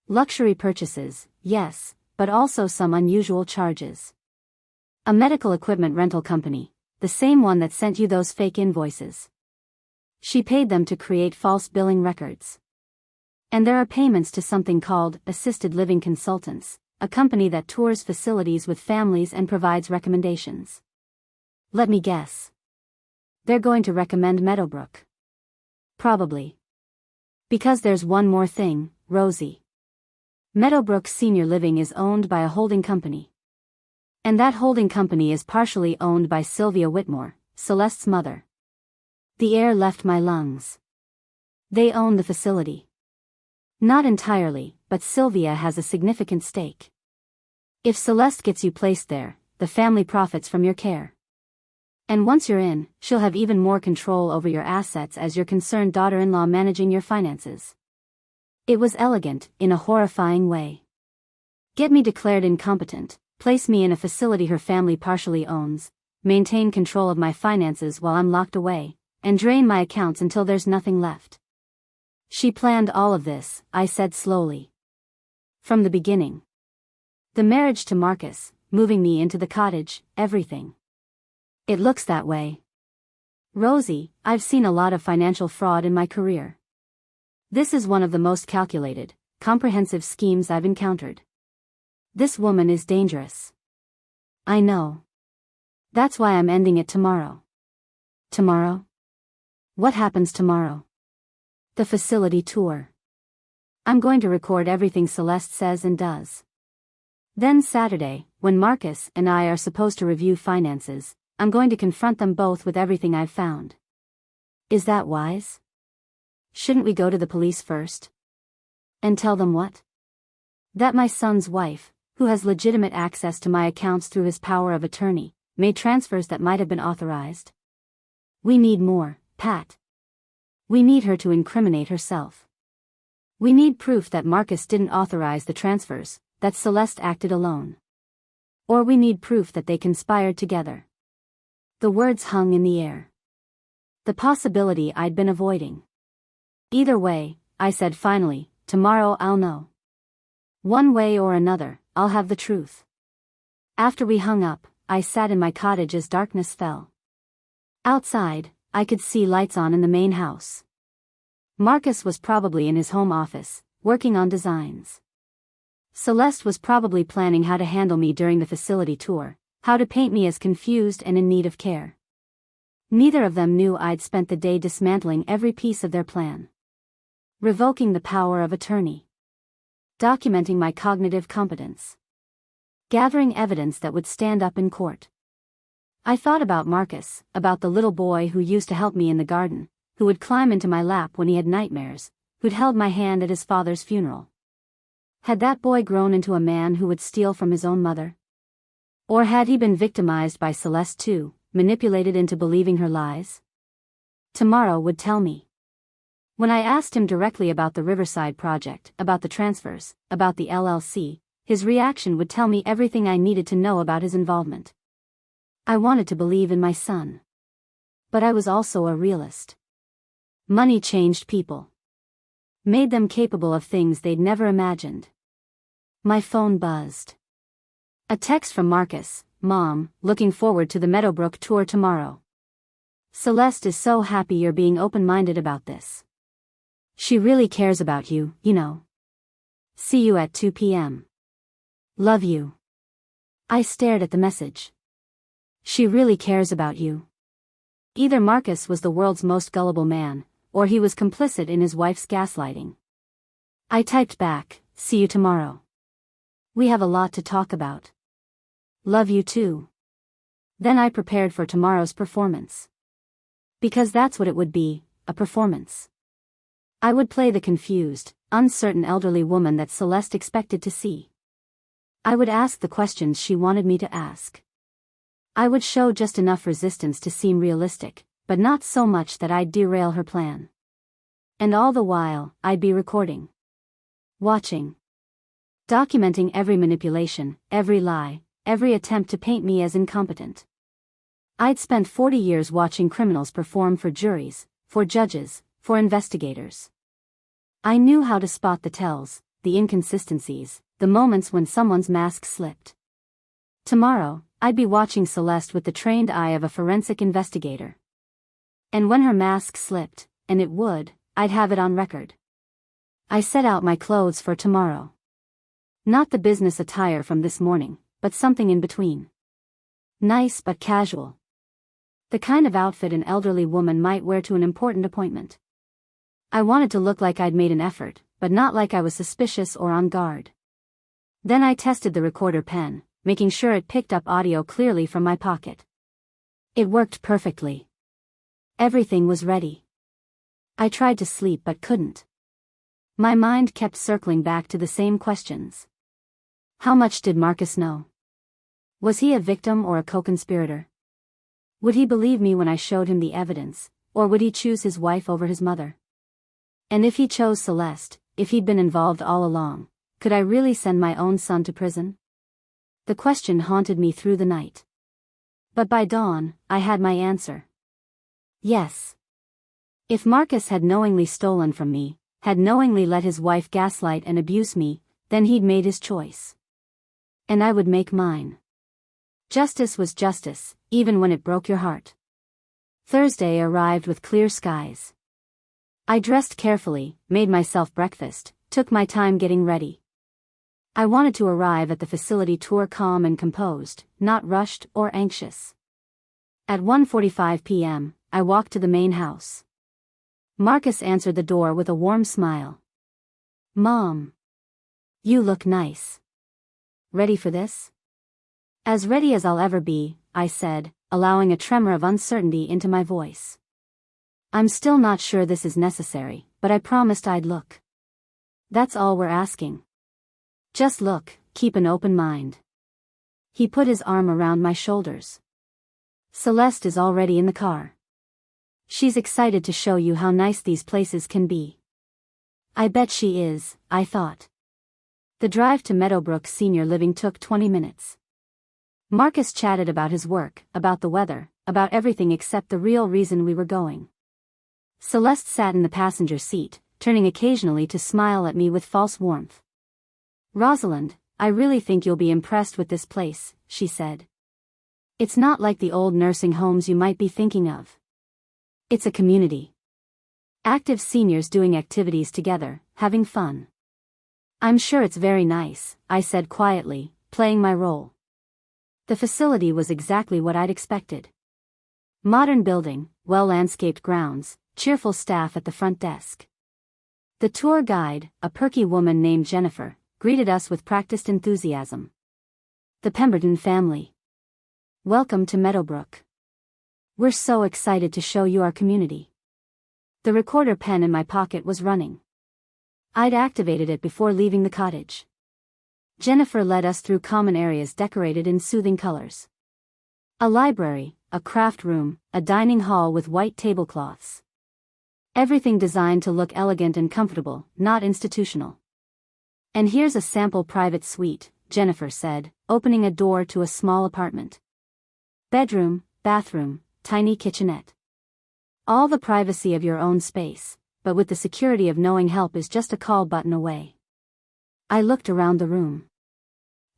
Luxury purchases, yes, but also some unusual charges. A medical equipment rental company, the same one that sent you those fake invoices. She paid them to create false billing records. And there are payments to something called Assisted Living Consultants, a company that tours facilities with families and provides recommendations. Let me guess. They're going to recommend Meadowbrook. Probably. Because there's one more thing, Rosie. Meadowbrook Senior Living is owned by a holding company. And that holding company is partially owned by Sylvia Whitmore, Celeste's mother. The air left my lungs. They own the facility. Not entirely, but Sylvia has a significant stake. If Celeste gets you placed there, the family profits from your care. And once you're in, she'll have even more control over your assets as your concerned daughter-in-law managing your finances. It was elegant, in a horrifying way. Get me declared incompetent, place me in a facility her family partially owns, maintain control of my finances while I'm locked away, and drain my accounts until there's nothing left. She planned all of this, I said slowly. From the beginning. The marriage to Marcus, moving me into the cottage, everything. It looks that way. Rosie, I've seen a lot of financial fraud in my career. This is one of the most calculated, comprehensive schemes I've encountered. This woman is dangerous. I know. That's why I'm ending it tomorrow. Tomorrow? What happens tomorrow? The facility tour. I'm going to record everything Celeste says and does. Then Saturday, when Marcus and I are supposed to review finances, I'm going to confront them both with everything I've found. Is that wise? Shouldn't we go to the police first? And tell them what? That my son's wife, who has legitimate access to my accounts through his power of attorney, made transfers that might have been authorized. We need more, Pat. We need her to incriminate herself. We need proof that Marcus didn't authorize the transfers, that Celeste acted alone. Or we need proof that they conspired together. The words hung in the air. The possibility I'd been avoiding. Either way, I said finally, tomorrow I'll know. One way or another, I'll have the truth. After we hung up, I sat in my cottage as darkness fell. Outside, I could see lights on in the main house. Marcus was probably in his home office, working on designs. Celeste was probably planning how to handle me during the facility tour, how to paint me as confused and in need of care. Neither of them knew I'd spent the day dismantling every piece of their plan. Revoking the power of attorney. Documenting my cognitive competence. Gathering evidence that would stand up in court. I thought about Marcus, about the little boy who used to help me in the garden, who would climb into my lap when he had nightmares, who'd held my hand at his father's funeral. Had that boy grown into a man who would steal from his own mother? Or had he been victimized by Celeste too, manipulated into believing her lies? Tomorrow would tell me. When I asked him directly about the Riverside project, about the transfers, about the LLC, his reaction would tell me everything I needed to know about his involvement. I wanted to believe in my son. But I was also a realist. Money changed people. Made them capable of things they'd never imagined. My phone buzzed. A text from Marcus: "Mom, looking forward to the Meadowbrook tour tomorrow. Celeste is so happy you're being open-minded about this. She really cares about you, you know. See you at 2 p.m. Love you." I stared at the message. She really cares about you. Either Marcus was the world's most gullible man, or he was complicit in his wife's gaslighting. I typed back, "See you tomorrow. We have a lot to talk about. Love you too." Then I prepared for tomorrow's performance. Because that's what it would be, a performance. I would play the confused, uncertain elderly woman that Celeste expected to see. I would ask the questions she wanted me to ask. I would show just enough resistance to seem realistic, but not so much that I'd derail her plan. And all the while, I'd be recording. Watching. Documenting every manipulation, every lie, every attempt to paint me as incompetent. I'd spent 40 years watching criminals perform for juries, for judges, for investigators. I knew how to spot the tells, the inconsistencies, the moments when someone's mask slipped. Tomorrow, I'd be watching Celeste with the trained eye of a forensic investigator. And when her mask slipped, and it would, I'd have it on record. I set out my clothes for tomorrow. Not the business attire from this morning, but something in between. Nice but casual. The kind of outfit an elderly woman might wear to an important appointment. I wanted to look like I'd made an effort, but not like I was suspicious or on guard. Then I tested the recorder pen, making sure it picked up audio clearly from my pocket. It worked perfectly. Everything was ready. I tried to sleep but couldn't. My mind kept circling back to the same questions. How much did Marcus know? Was he a victim or a co-conspirator? Would he believe me when I showed him the evidence, or would he choose his wife over his mother? And if he chose Celeste, if he'd been involved all along, could I really send my own son to prison? The question haunted me through the night. But by dawn, I had my answer. Yes. If Marcus had knowingly stolen from me, had knowingly let his wife gaslight and abuse me, then he'd made his choice. And I would make mine. Justice was justice, even when it broke your heart. Thursday arrived with clear skies. I dressed carefully, made myself breakfast, took my time getting ready. I wanted to arrive at the facility tour calm and composed, not rushed or anxious. At 1:45 p.m., I walked to the main house. Marcus answered the door with a warm smile. "Mom. You look nice. Ready for this?" "As ready as I'll ever be," I said, allowing a tremor of uncertainty into my voice. "I'm still not sure this is necessary, but I promised I'd look. That's all we're asking. Just look, keep an open mind." He put his arm around my shoulders. "Celeste is already in the car. She's excited to show you how nice these places can be." I bet she is, I thought. The drive to Meadowbrook Senior Living took 20 minutes. Marcus chatted about his work, about the weather, about everything except the real reason we were going. Celeste sat in the passenger seat, turning occasionally to smile at me with false warmth. "Rosalind, I really think you'll be impressed with this place," she said. "It's not like the old nursing homes you might be thinking of. It's a community. Active seniors doing activities together, having fun." "I'm sure it's very nice," I said quietly, playing my role. The facility was exactly what I'd expected. Modern building, well-landscaped grounds, cheerful staff at the front desk. The tour guide, a perky woman named Jennifer, greeted us with practiced enthusiasm. "The Pemberton family. Welcome to Meadowbrook. We're so excited to show you our community." The recorder pen in my pocket was running. I'd activated it before leaving the cottage. Jennifer led us through common areas decorated in soothing colors. A library, a craft room, a dining hall with white tablecloths. Everything designed to look elegant and comfortable, not institutional. "And here's a sample private suite," Jennifer said, opening a door to a small apartment. Bedroom, bathroom, tiny kitchenette. All the privacy of your own space, but with the security of knowing help is just a call button away. I looked around the room.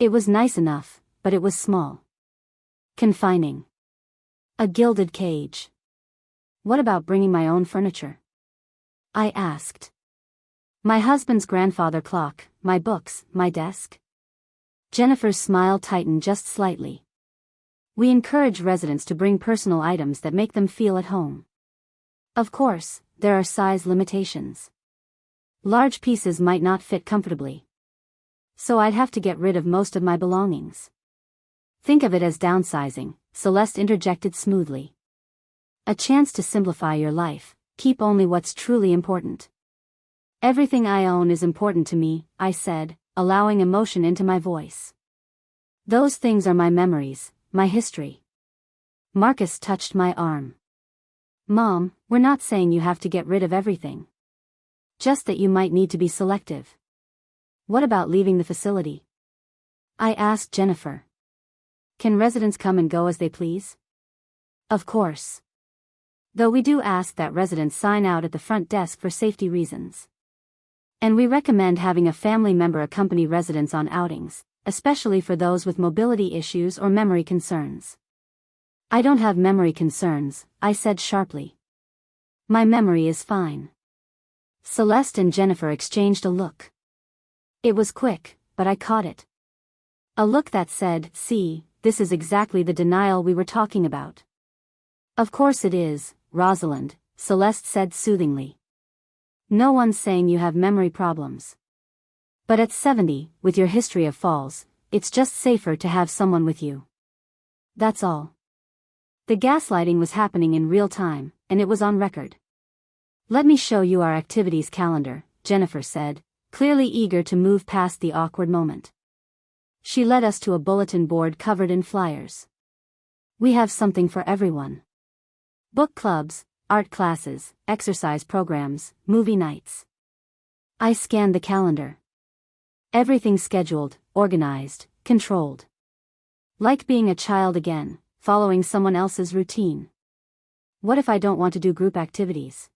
It was nice enough, but it was small. Confining. A gilded cage. "What about bringing my own furniture?" I asked. "My husband's grandfather clock, my books, my desk?" Jennifer's smile tightened just slightly. "We encourage residents to bring personal items that make them feel at home. Of course, there are size limitations. Large pieces might not fit comfortably. So I'd have to get rid of most of my belongings." "Think of it as downsizing," Celeste interjected smoothly. "A chance to simplify your life, keep only what's truly important." "Everything I own is important to me," I said, allowing emotion into my voice. "Those things are my memories, my history." Marcus touched my arm. "Mom, we're not saying you have to get rid of everything. Just that you might need to be selective." "What about leaving the facility?" I asked Jennifer. "Can residents come and go as they please?" "Of course. Though we do ask that residents sign out at the front desk for safety reasons. And we recommend having a family member accompany residents on outings, especially for those with mobility issues or memory concerns." "I don't have memory concerns," I said sharply. "My memory is fine." Celeste and Jennifer exchanged a look. It was quick, but I caught it. A look that said, "See, this is exactly the denial we were talking about." "Of course it is, Rosalind," Celeste said soothingly. "No one's saying you have memory problems. But at 70, with your history of falls, it's just safer to have someone with you. That's all." The gaslighting was happening in real time, and it was on record. "Let me show you our activities calendar," Jennifer said, clearly eager to move past the awkward moment. She led us to a bulletin board covered in flyers. "We have something for everyone. Book clubs, art classes, exercise programs, movie nights." I scanned the calendar. Everything scheduled, organized, controlled. Like being a child again, following someone else's routine. "What if I don't want to do group activities?"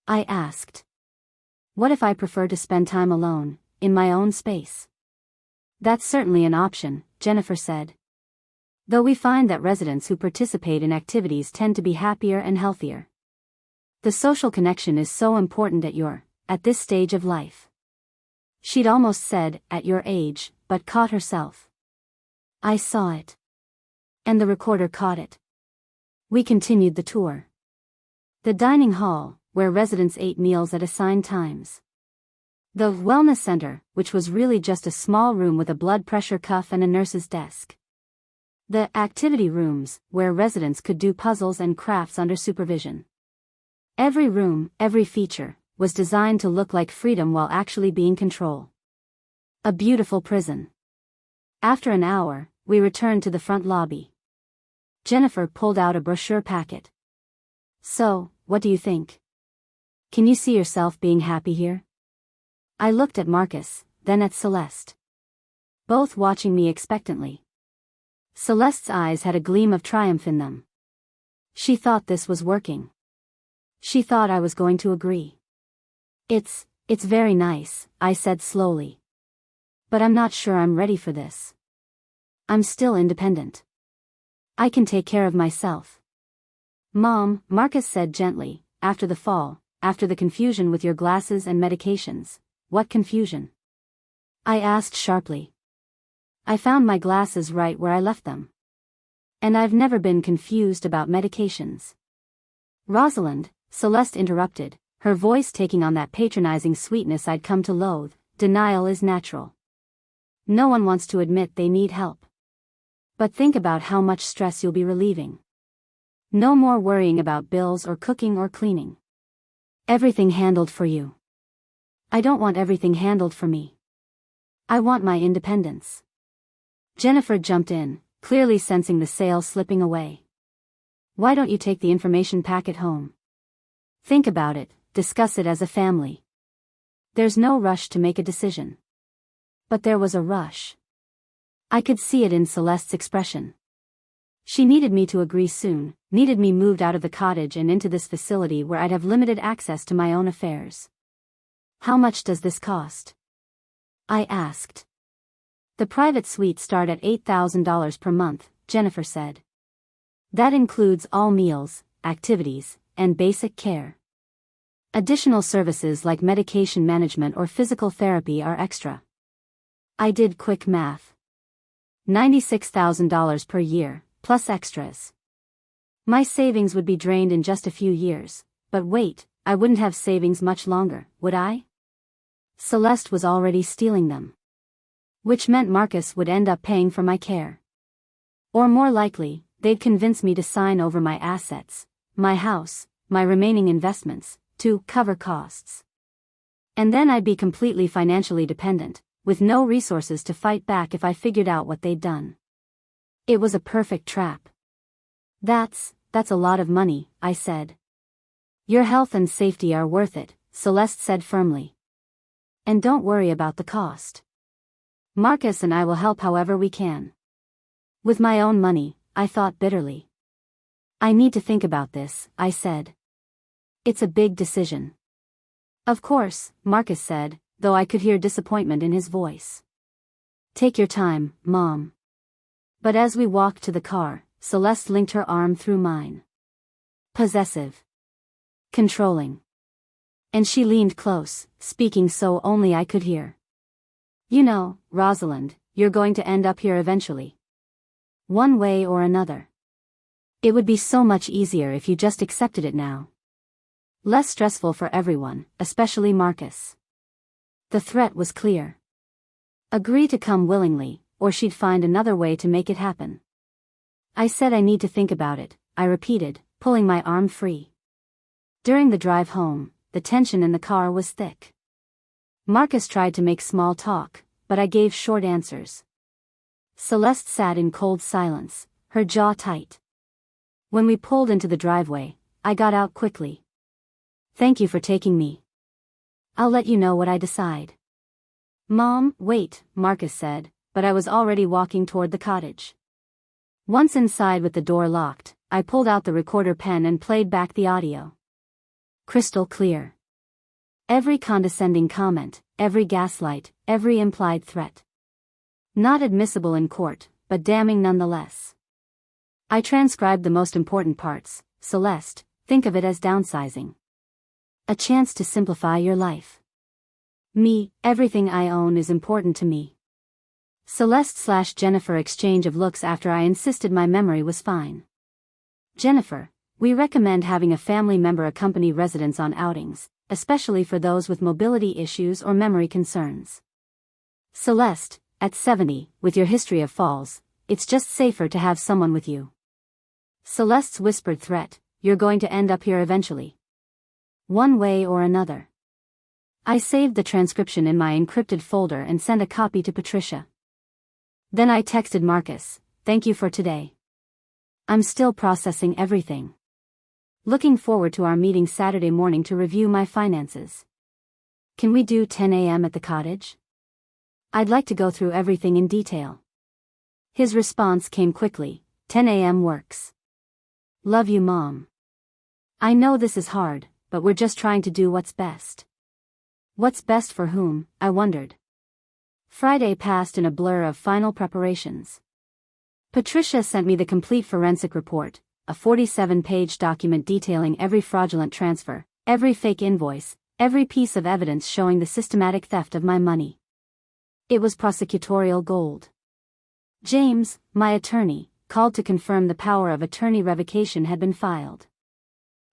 I asked. "What if I prefer to spend time alone, in my own space?" "That's certainly an option," Jennifer said. "Though we find that residents who participate in activities tend to be happier and healthier. The social connection is so important at this stage of life." She'd almost said, "at your age," but caught herself. I saw it. And the recorder caught it. We continued the tour. The dining hall, where residents ate meals at assigned times. The wellness center, which was really just a small room with a blood pressure cuff and a nurse's desk. The activity rooms, where residents could do puzzles and crafts under supervision. Every room, every feature, was designed to look like freedom while actually being control. A beautiful prison. After an hour, we returned to the front lobby. Jennifer pulled out a brochure packet. "So, what do you think? Can you see yourself being happy here?" I looked at Marcus, then at Celeste. Both watching me expectantly. Celeste's eyes had a gleam of triumph in them. She thought this was working. She thought I was going to agree. It's very nice," I said slowly. "But I'm not sure I'm ready for this. I'm still independent. I can take care of myself." "Mom," Marcus said gently, "after the fall, after the confusion with your glasses and medications." "What confusion?" I asked sharply. "I found my glasses right where I left them. And I've never been confused about medications." "Rosalind," Celeste interrupted, her voice taking on that patronizing sweetness I'd come to loathe, "denial is natural. No one wants to admit they need help. But think about how much stress you'll be relieving. No more worrying about bills or cooking or cleaning. Everything handled for you." "I don't want everything handled for me." I want my independence. Jennifer jumped in, clearly sensing the sale slipping away. Why don't you take the information packet home? Think about it, discuss it as a family. There's no rush to make a decision. But there was a rush. I could see it in Celeste's expression. She needed me to agree soon, needed me moved out of the cottage and into this facility where I'd have limited access to my own affairs. How much does this cost? I asked. The private suites start at $8,000 per month, Jennifer said. That includes all meals, activities, and basic care. Additional services like medication management or physical therapy are extra. I did quick math. $96,000 per year, plus extras. My savings would be drained in just a few years, but wait, I wouldn't have savings much longer, would I? Celeste was already stealing them. Which meant Marcus would end up paying for my care. Or more likely, they'd convince me to sign over my assets, my house, my remaining investments, to cover costs. And then I'd be completely financially dependent, with no resources to fight back if I figured out what they'd done. It was a perfect trap. That's a lot of money, I said. Your health and safety are worth it, Celeste said firmly. And don't worry about the cost. Marcus and I will help however we can. With my own money, I thought bitterly. I need to think about this, I said. It's a big decision. Of course, Marcus said, though I could hear disappointment in his voice. Take your time, Mom. But as we walked to the car, Celeste linked her arm through mine. Possessive. Controlling. And she leaned close, speaking so only I could hear. You know, Rosalind, you're going to end up here eventually. One way or another. It would be so much easier if you just accepted it now. Less stressful for everyone, especially Marcus. The threat was clear. Agree to come willingly, or she'd find another way to make it happen. I said I need to think about it, I repeated, pulling my arm free. During the drive home, the tension in the car was thick. Marcus tried to make small talk, but I gave short answers. Celeste sat in cold silence, her jaw tight. When we pulled into the driveway, I got out quickly. Thank you for taking me. I'll let you know what I decide. Mom, wait, Marcus said, but I was already walking toward the cottage. Once inside with the door locked, I pulled out the recorder pen and played back the audio. Crystal clear. Every condescending comment, every gaslight, every implied threat. Not admissible in court, but damning nonetheless. I transcribed the most important parts. Celeste, think of it as downsizing. A chance to simplify your life. Me, everything I own is important to me. Celeste/Jennifer exchange of looks after I insisted my memory was fine. Jennifer, we recommend having a family member accompany residents on outings, especially for those with mobility issues or memory concerns. Celeste, at 70, with your history of falls, it's just safer to have someone with you. Celeste's whispered threat, you're going to end up here eventually. One way or another. I saved the transcription in my encrypted folder and sent a copy to Patricia. Then I texted Marcus, thank you for today. I'm still processing everything. Looking forward to our meeting Saturday morning to review my finances. Can we do 10 a.m. at the cottage? I'd like to go through everything in detail. His response came quickly, 10 a.m. works. Love you, Mom. I know this is hard, but we're just trying to do what's best. What's best for whom, I wondered. Friday passed in a blur of final preparations. Patricia sent me the complete forensic report, a 47-page document detailing every fraudulent transfer, every fake invoice, every piece of evidence showing the systematic theft of my money. It was prosecutorial gold. James, my attorney, called to confirm the power of attorney revocation had been filed.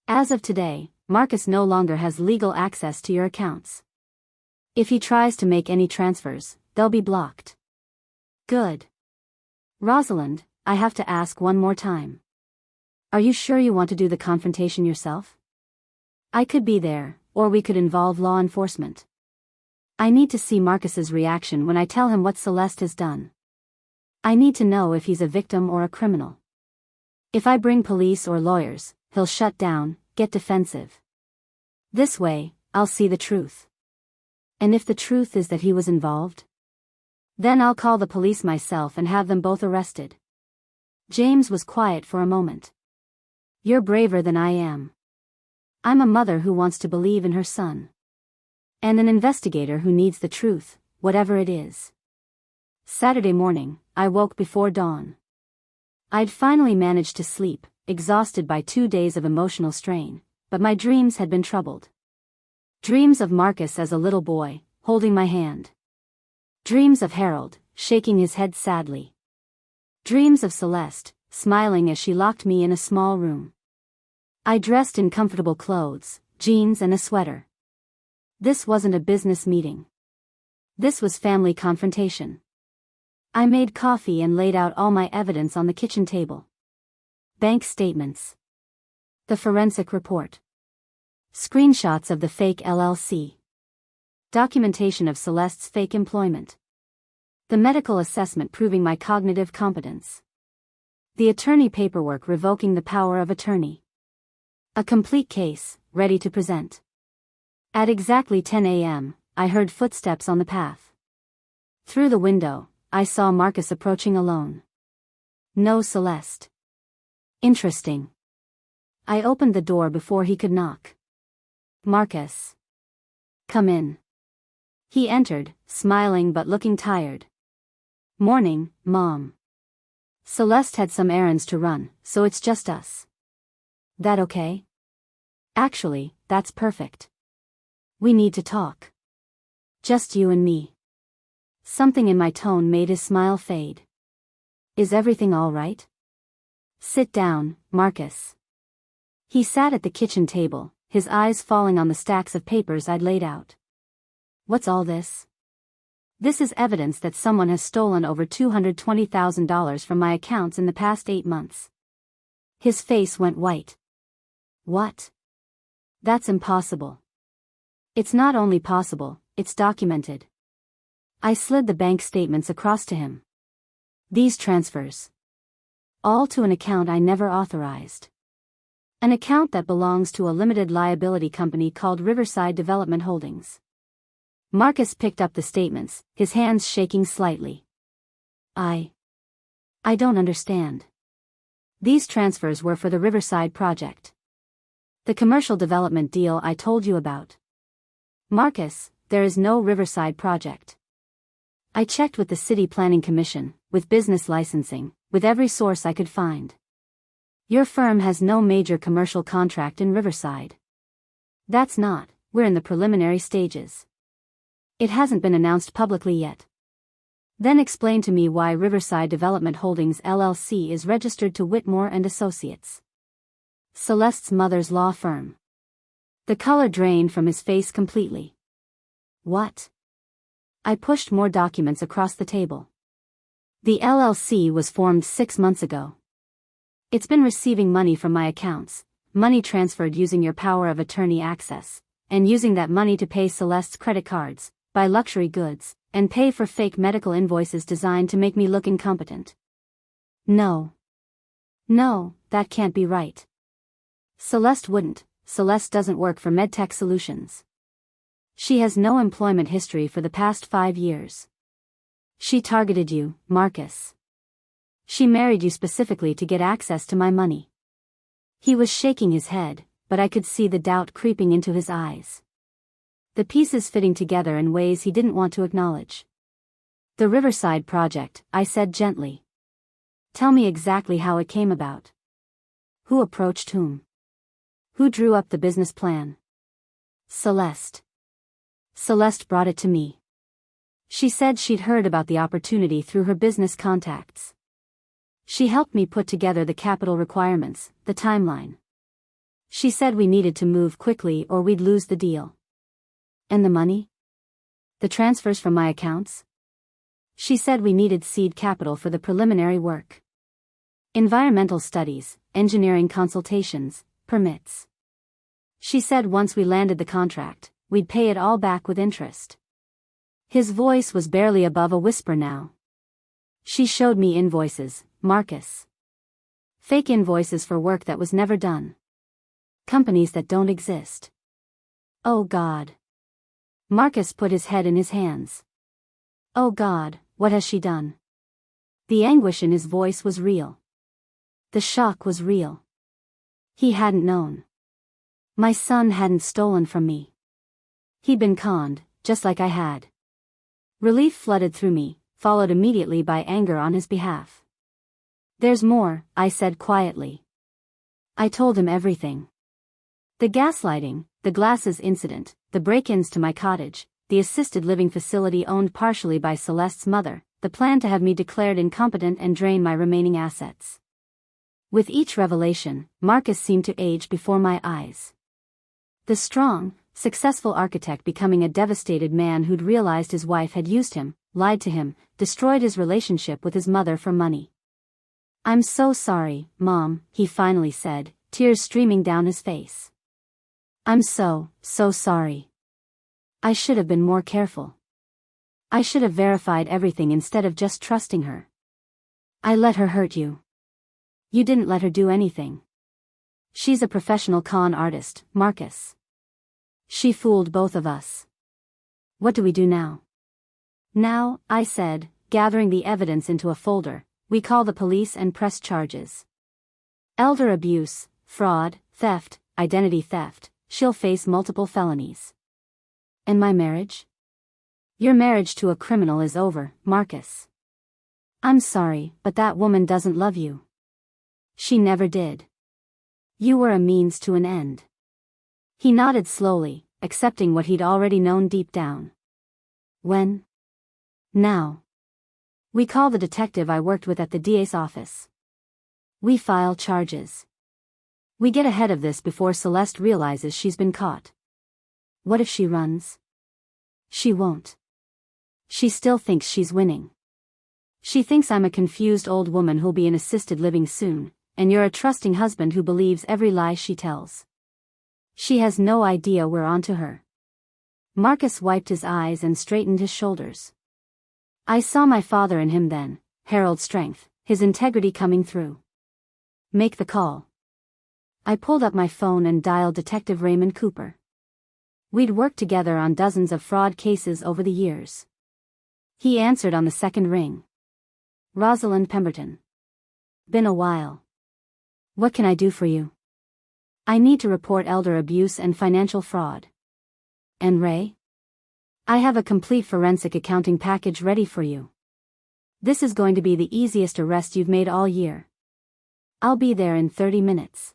As of today, Marcus no longer has legal access to your accounts. If he tries to make any transfers, they'll be blocked. Good. Rosalind, I have to ask one more time. Are you sure you want to do the confrontation yourself? I could be there, or we could involve law enforcement. I need to see Marcus's reaction when I tell him what Celeste has done. I need to know if he's a victim or a criminal. If I bring police or lawyers, he'll shut down, get defensive. This way, I'll see the truth. And if the truth is that he was involved, then I'll call the police myself and have them both arrested. James was quiet for a moment. You're braver than I am. I'm a mother who wants to believe in her son. And an investigator who needs the truth, whatever it is. Saturday morning, I woke before dawn. I'd finally managed to sleep, exhausted by 2 days of emotional strain, but my dreams had been troubled. Dreams of Marcus as a little boy, holding my hand. Dreams of Harold, shaking his head sadly. Dreams of Celeste, smiling as she locked me in a small room. I dressed in comfortable clothes, jeans and a sweater. This wasn't a business meeting. This was family confrontation. I made coffee and laid out all my evidence on the kitchen table. Bank statements. The forensic report. Screenshots of the fake LLC. Documentation of Celeste's fake employment. The medical assessment proving my cognitive competence. The attorney paperwork revoking the power of attorney. A complete case, ready to present. At exactly 10 a.m., I heard footsteps on the path. Through the window, I saw Marcus approaching alone. No Celeste. Interesting. I opened the door before he could knock. Marcus. Come in. He entered, smiling but looking tired. Morning, Mom. Celeste had some errands to run, so it's just us. That okay? Actually, that's perfect. We need to talk. Just you and me. Something in my tone made his smile fade. Is everything all right? Sit down, Marcus. He sat at the kitchen table, his eyes falling on the stacks of papers I'd laid out. What's all this? This is evidence that someone has stolen over $220,000 from my accounts in the past 8 months. His face went white. What? That's impossible. It's not only possible, it's documented. I slid the bank statements across to him. These transfers. All to an account I never authorized. An account that belongs to a limited liability company called Riverside Development Holdings. Marcus picked up the statements, his hands shaking slightly. I don't understand. These transfers were for the Riverside project. The commercial development deal I told you about. Marcus, there is no Riverside project. I checked with the City Planning Commission, with business licensing, with every source I could find. Your firm has no major commercial contract in Riverside. That's not, we're in the preliminary stages. It hasn't been announced publicly yet. Then explain to me why Riverside Development Holdings LLC is registered to Whitmore and Associates. Celeste's mother's law firm. The color drained from his face completely. What? I pushed more documents across the table. The LLC was formed 6 months ago. It's been receiving money from my accounts, money transferred using your power of attorney access, and using that money to pay Celeste's credit cards, buy luxury goods, and pay for fake medical invoices designed to make me look incompetent. No, that can't be right. Celeste wouldn't. Celeste doesn't work for MedTech Solutions. She has no employment history for the past 5 years. She targeted you, Marcus. She married you specifically to get access to my money. He was shaking his head, but I could see the doubt creeping into his eyes. The pieces fitting together in ways he didn't want to acknowledge. The Riverside project, I said gently. Tell me exactly how it came about. Who approached whom? Who drew up the business plan? Celeste. Celeste brought it to me. She said she'd heard about the opportunity through her business contacts. She helped me put together the capital requirements, the timeline. She said we needed to move quickly or we'd lose the deal. And the money? The transfers from my accounts? She said we needed seed capital for the preliminary work. Environmental studies, engineering consultations, permits. She said once we landed the contract, we'd pay it all back with interest. His voice was barely above a whisper now. She showed me invoices, Marcus. Fake invoices for work that was never done. Companies that don't exist. Oh God. Marcus put his head in his hands. Oh God, what has she done? The anguish in his voice was real. The shock was real. He hadn't known. My son hadn't stolen from me. He'd been conned, just like I had. Relief flooded through me, followed immediately by anger on his behalf. There's more, I said quietly. I told him everything. The gaslighting, the glasses incident, the break-ins to my cottage, the assisted living facility owned partially by Celeste's mother, the plan to have me declared incompetent and drain my remaining assets. With each revelation, Marcus seemed to age before my eyes. The strong, successful architect becoming a devastated man who'd realized his wife had used him, lied to him, destroyed his relationship with his mother for money. I'm so sorry, Mom, he finally said, tears streaming down his face. I'm so sorry. I should have been more careful. I should have verified everything instead of just trusting her. I let her hurt you. You didn't let her do anything. She's a professional con artist, Marcus. She fooled both of us. What do we do now? Now, I said, gathering the evidence into a folder, we call the police and press charges. Elder abuse, fraud, theft, identity theft, she'll face multiple felonies. And my marriage? Your marriage to a criminal is over, Marcus. I'm sorry, but that woman doesn't love you. She never did. You were a means to an end. He nodded slowly, accepting what he'd already known deep down. When? Now. We call the detective I worked with at the DA's office. We file charges. We get ahead of this before Celeste realizes she's been caught. What if she runs? She won't. She still thinks she's winning. She thinks I'm a confused old woman who'll be in assisted living soon, and you're a trusting husband who believes every lie she tells. She has no idea we're onto her. Marcus wiped his eyes and straightened his shoulders. I saw my father in him then, Harold's strength, his integrity coming through. Make the call. I pulled up my phone and dialed Detective Raymond Cooper. We'd worked together on dozens of fraud cases over the years. He answered on the second ring. Rosalind Pemberton. Been a while. What can I do for you? I need to report elder abuse and financial fraud. And Ray? I have a complete forensic accounting package ready for you. This is going to be the easiest arrest you've made all year. I'll be there in 30 minutes.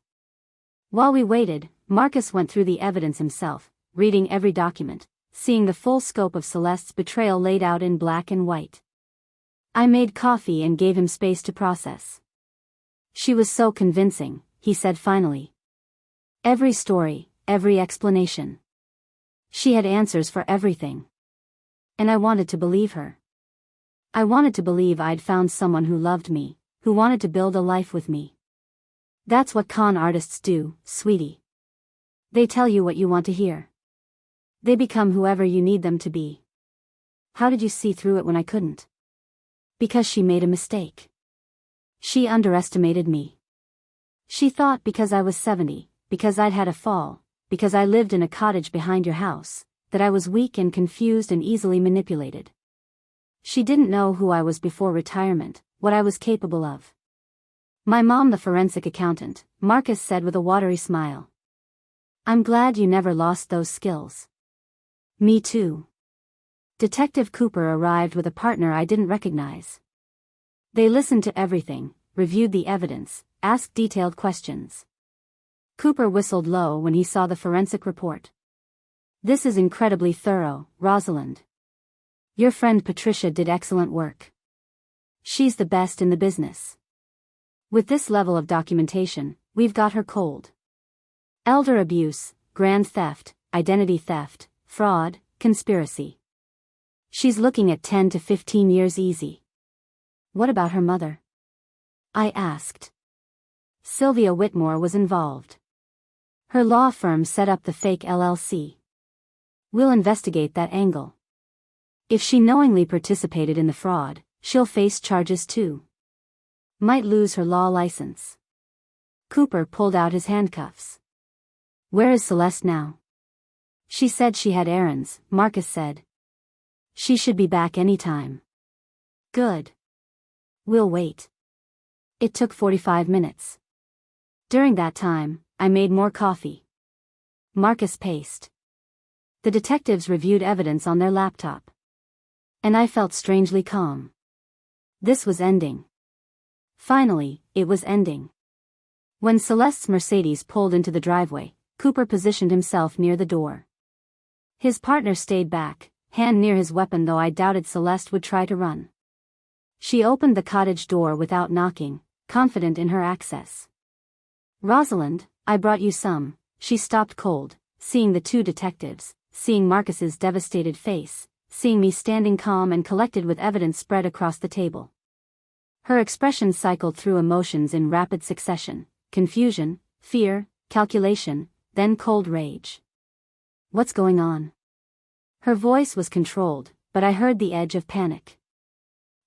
While we waited, Marcus went through the evidence himself, reading every document, seeing the full scope of Celeste's betrayal laid out in black and white. I made coffee and gave him space to process. She was so convincing, he said finally. Every story, every explanation. She had answers for everything. And I wanted to believe her. I wanted to believe I'd found someone who loved me, who wanted to build a life with me. That's what con artists do, sweetie. They tell you what you want to hear. They become whoever you need them to be. How did you see through it when I couldn't? Because she made a mistake. She underestimated me. She thought because I was 70, because I'd had a fall, because I lived in a cottage behind your house, that I was weak and confused and easily manipulated. She didn't know who I was before retirement, what I was capable of. My mom, the forensic accountant, Marcus said with a watery smile. I'm glad you never lost those skills. Me too. Detective Cooper arrived with a partner I didn't recognize. They listened to everything, reviewed the evidence, asked detailed questions. Cooper whistled low when he saw the forensic report. This is incredibly thorough, Rosalind. Your friend Patricia did excellent work. She's the best in the business. With this level of documentation, we've got her cold. Elder abuse, grand theft, identity theft, fraud, conspiracy. She's looking at 10 to 15 years easy. What about her mother? I asked. Sylvia Whitmore was involved. Her law firm set up the fake LLC. We'll investigate that angle. If she knowingly participated in the fraud, she'll face charges too. Might lose her law license. Cooper pulled out his handcuffs. Where is Celeste now? She said she had errands, Marcus said. She should be back any time. Good. We'll wait. It took 45 minutes. During that time, I made more coffee. Marcus paced. The detectives reviewed evidence on their laptop. And I felt strangely calm. This was ending. Finally, it was ending. When Celeste's Mercedes pulled into the driveway, Cooper positioned himself near the door. His partner stayed back, hand near his weapon, though I doubted Celeste would try to run. She opened the cottage door without knocking, confident in her access. Rosalind, I brought you some. She stopped cold, seeing the two detectives, seeing Marcus's devastated face, seeing me standing calm and collected with evidence spread across the table. Her expression cycled through emotions in rapid succession: confusion, fear, calculation, then cold rage. What's going on? Her voice was controlled, but I heard the edge of panic.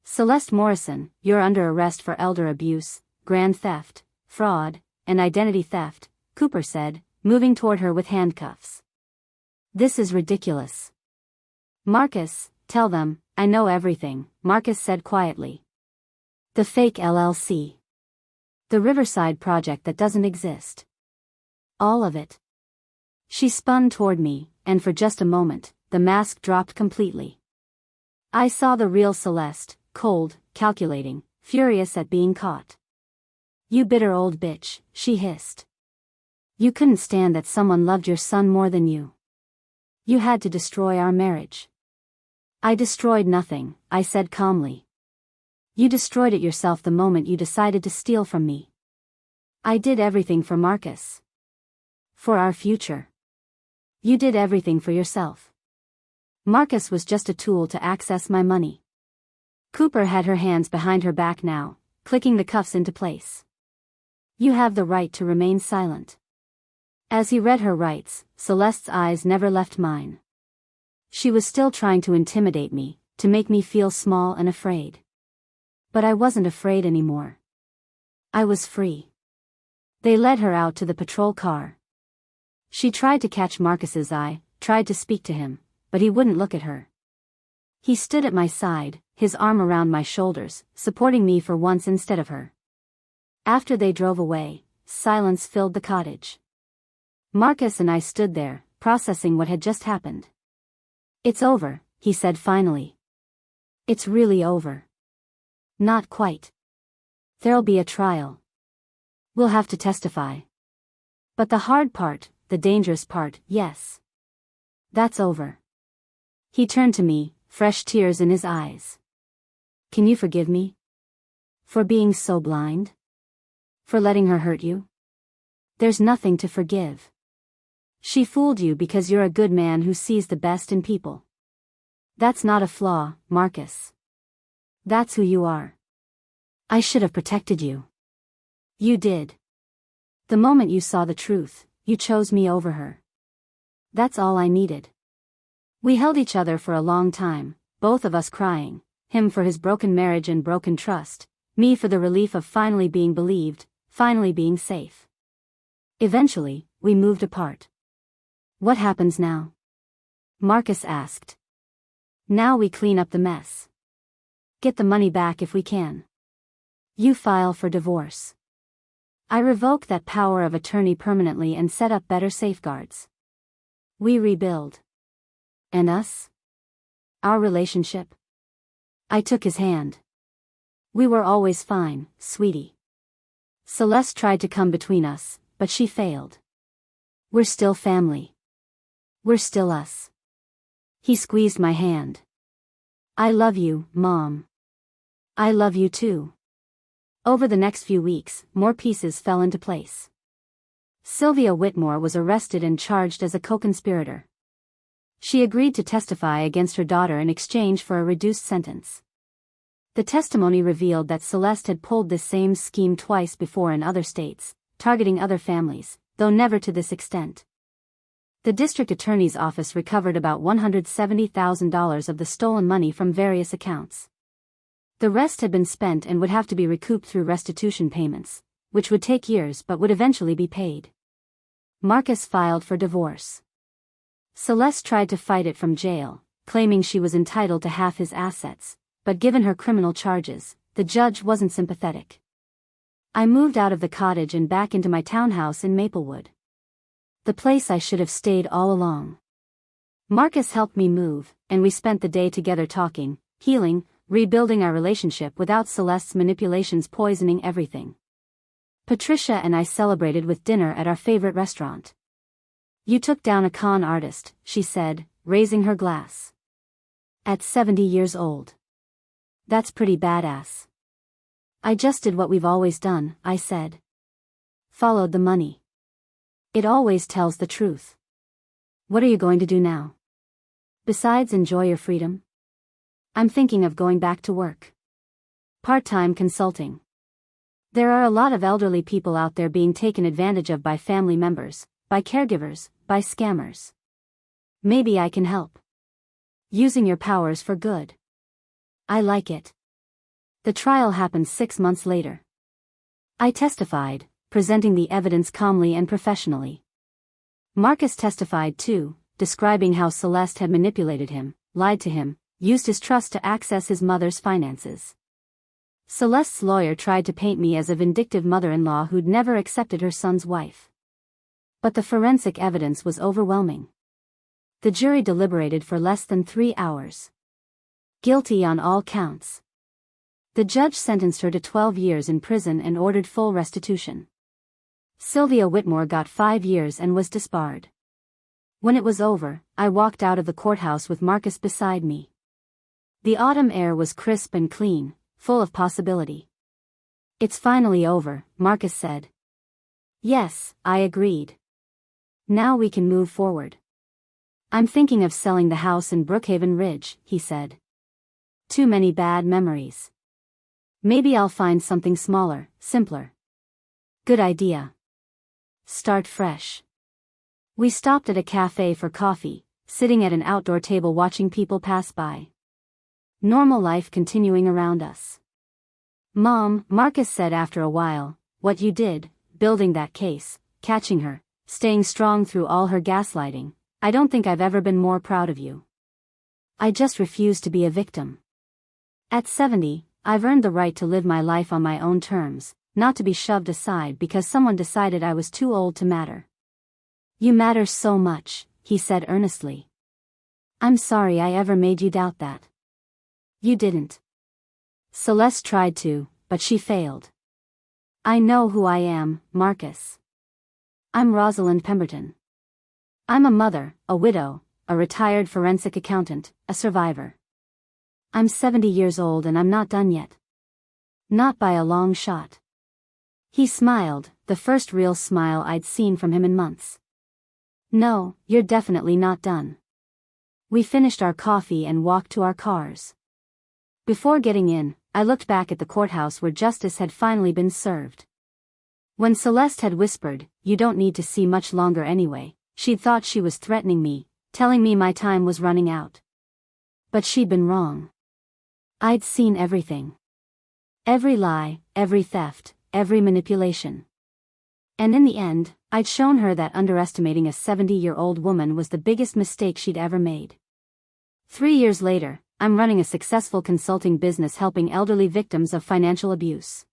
Celeste Morrison, you're under arrest for elder abuse, grand theft, fraud, and identity theft, Cooper said, moving toward her with handcuffs. This is ridiculous. Marcus, tell them, I know everything, Marcus said quietly. The fake LLC. The Riverside project that doesn't exist. All of it. She spun toward me, and for just a moment, the mask dropped completely. I saw the real Celeste, cold, calculating, furious at being caught. You bitter old bitch, she hissed. You couldn't stand that someone loved your son more than you. You had to destroy our marriage. I destroyed nothing, I said calmly. You destroyed it yourself the moment you decided to steal from me. I did everything for Marcus. For our future. You did everything for yourself. Marcus was just a tool to access my money. Cooper had her hands behind her back now, clicking the cuffs into place. You have the right to remain silent. As he read her rights, Celeste's eyes never left mine. She was still trying to intimidate me, to make me feel small and afraid. But I wasn't afraid anymore. I was free. They led her out to the patrol car. She tried to catch Marcus's eye, tried to speak to him, but he wouldn't look at her. He stood at my side, his arm around my shoulders, supporting me for once instead of her. After they drove away, silence filled the cottage. Marcus and I stood there, processing what had just happened. It's over, he said finally. It's really over. Not quite. There'll be a trial. We'll have to testify. But the hard part, the dangerous part, yes. That's over. He turned to me, fresh tears in his eyes. Can you forgive me? For being so blind? For letting her hurt you? There's nothing to forgive. She fooled you because you're a good man who sees the best in people. That's not a flaw, Marcus. That's who you are. I should have protected you. You did. The moment you saw the truth, you chose me over her. That's all I needed. We held each other for a long time, both of us crying, him for his broken marriage and broken trust, me for the relief of finally being believed, finally being safe. Eventually, we moved apart. What happens now? Marcus asked. Now we clean up the mess. Get the money back if we can. You file for divorce. I revoke that power of attorney permanently and set up better safeguards. We rebuild. And us? Our relationship? I took his hand. We were always fine, sweetie. Celeste tried to come between us, but she failed. We're still family. We're still us. He squeezed my hand. I love you, Mom. I love you too. Over the next few weeks, more pieces fell into place. Sylvia Whitmore was arrested and charged as a co-conspirator. She agreed to testify against her daughter in exchange for a reduced sentence. The testimony revealed that Celeste had pulled this same scheme twice before in other states, targeting other families, though never to this extent. The district attorney's office recovered about $170,000 of the stolen money from various accounts. The rest had been spent and would have to be recouped through restitution payments, which would take years but would eventually be paid. Marcus filed for divorce. Celeste tried to fight it from jail, claiming she was entitled to half his assets, but given her criminal charges, the judge wasn't sympathetic. I moved out of the cottage and back into my townhouse in Maplewood. The place I should have stayed all along. Marcus helped me move, and we spent the day together talking, healing, rebuilding our relationship without Celeste's manipulations poisoning everything. Patricia and I celebrated with dinner at our favorite restaurant. "You took down a con artist," she said, raising her glass. "At 70 years old. That's pretty badass." "I just did what we've always done," I said. "Followed the money. It always tells the truth." "What are you going to do now? Besides enjoy your freedom?" "I'm thinking of going back to work. Part-time consulting. There are a lot of elderly people out there being taken advantage of by family members, by caregivers, by scammers. Maybe I can help. Using your powers for good." "I like it." The trial happened 6 months later. I testified, presenting the evidence calmly and professionally. Marcus testified too, describing how Celeste had manipulated him, lied to him, used his trust to access his mother's finances. Celeste's lawyer tried to paint me as a vindictive mother-in-law who'd never accepted her son's wife. But the forensic evidence was overwhelming. The jury deliberated for less than 3 hours. Guilty on all counts. The judge sentenced her to 12 years in prison and ordered full restitution. Sylvia Whitmore got 5 years and was disbarred. When it was over, I walked out of the courthouse with Marcus beside me. The autumn air was crisp and clean, full of possibility. "It's finally over," Marcus said. "Yes," I agreed. "Now we can move forward." "I'm thinking of selling the house in Brookhaven Ridge," he said. "Too many bad memories. Maybe I'll find something smaller, simpler." "Good idea. Start fresh." We stopped at a cafe for coffee, sitting at an outdoor table watching people pass by. Normal life continuing around us. "Mom," Marcus said after a while, "what you did, building that case, catching her, staying strong through all her gaslighting, I don't think I've ever been more proud of you. I just refuse to be a victim. At 70, I've earned the right to live my life on my own terms, not to be shoved aside because someone decided I was too old to matter." "You matter so much," he said earnestly. "I'm sorry I ever made you doubt that." "You didn't. Celeste tried to, but she failed." "I know who I am, Marcus. I'm Rosalind Pemberton. I'm a mother, a widow, a retired forensic accountant, a survivor. I'm 70 years old and I'm not done yet. Not by a long shot." He smiled, the first real smile I'd seen from him in months. "No, you're definitely not done." We finished our coffee and walked to our cars. Before getting in, I looked back at the courthouse where justice had finally been served. When Celeste had whispered, "You don't need to see much longer anyway," she'd thought she was threatening me, telling me my time was running out. But she'd been wrong. I'd seen everything. Every lie, every theft, every manipulation. And in the end, I'd shown her that underestimating a 70-year-old woman was the biggest mistake she'd ever made. 3 years later, I'm running a successful consulting business helping elderly victims of financial abuse.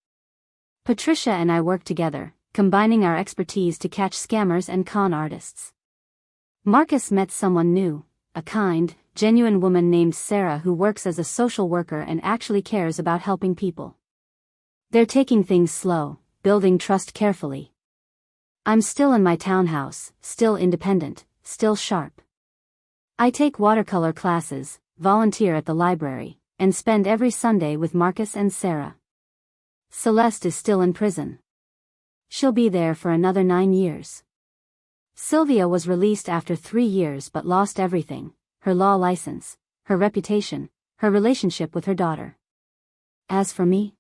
Patricia and I work together, combining our expertise to catch scammers and con artists. Marcus met someone new, a kind, genuine woman named Sarah who works as a social worker and actually cares about helping people. They're taking things slow, building trust carefully. I'm still in my townhouse, still independent, still sharp. I take watercolor classes, volunteer at the library, and spend every Sunday with Marcus and Sarah. Celeste is still in prison. She'll be there for another 9 years. Sylvia was released after 3 years but lost everything: her law license, her reputation, her relationship with her daughter. As for me,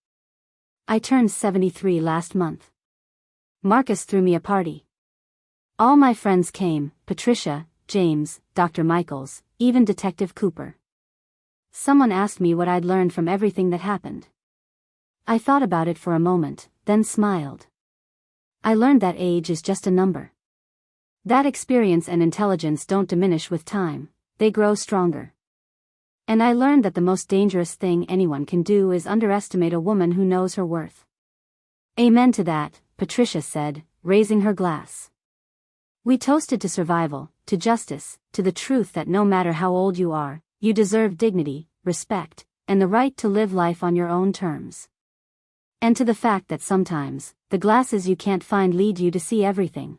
I turned 73 last month. Marcus threw me a party. All my friends came, Patricia, James, Dr. Michaels, even Detective Cooper. Someone asked me what I'd learned from everything that happened. I thought about it for a moment, then smiled. I learned that age is just a number. That experience and intelligence don't diminish with time, they grow stronger. And I learned that the most dangerous thing anyone can do is underestimate a woman who knows her worth. Amen to that, Patricia said, raising her glass. We toasted to survival, to justice, to the truth that no matter how old you are, you deserve dignity, respect, and the right to live life on your own terms. And to the fact that sometimes, the glasses you can't find lead you to see everything.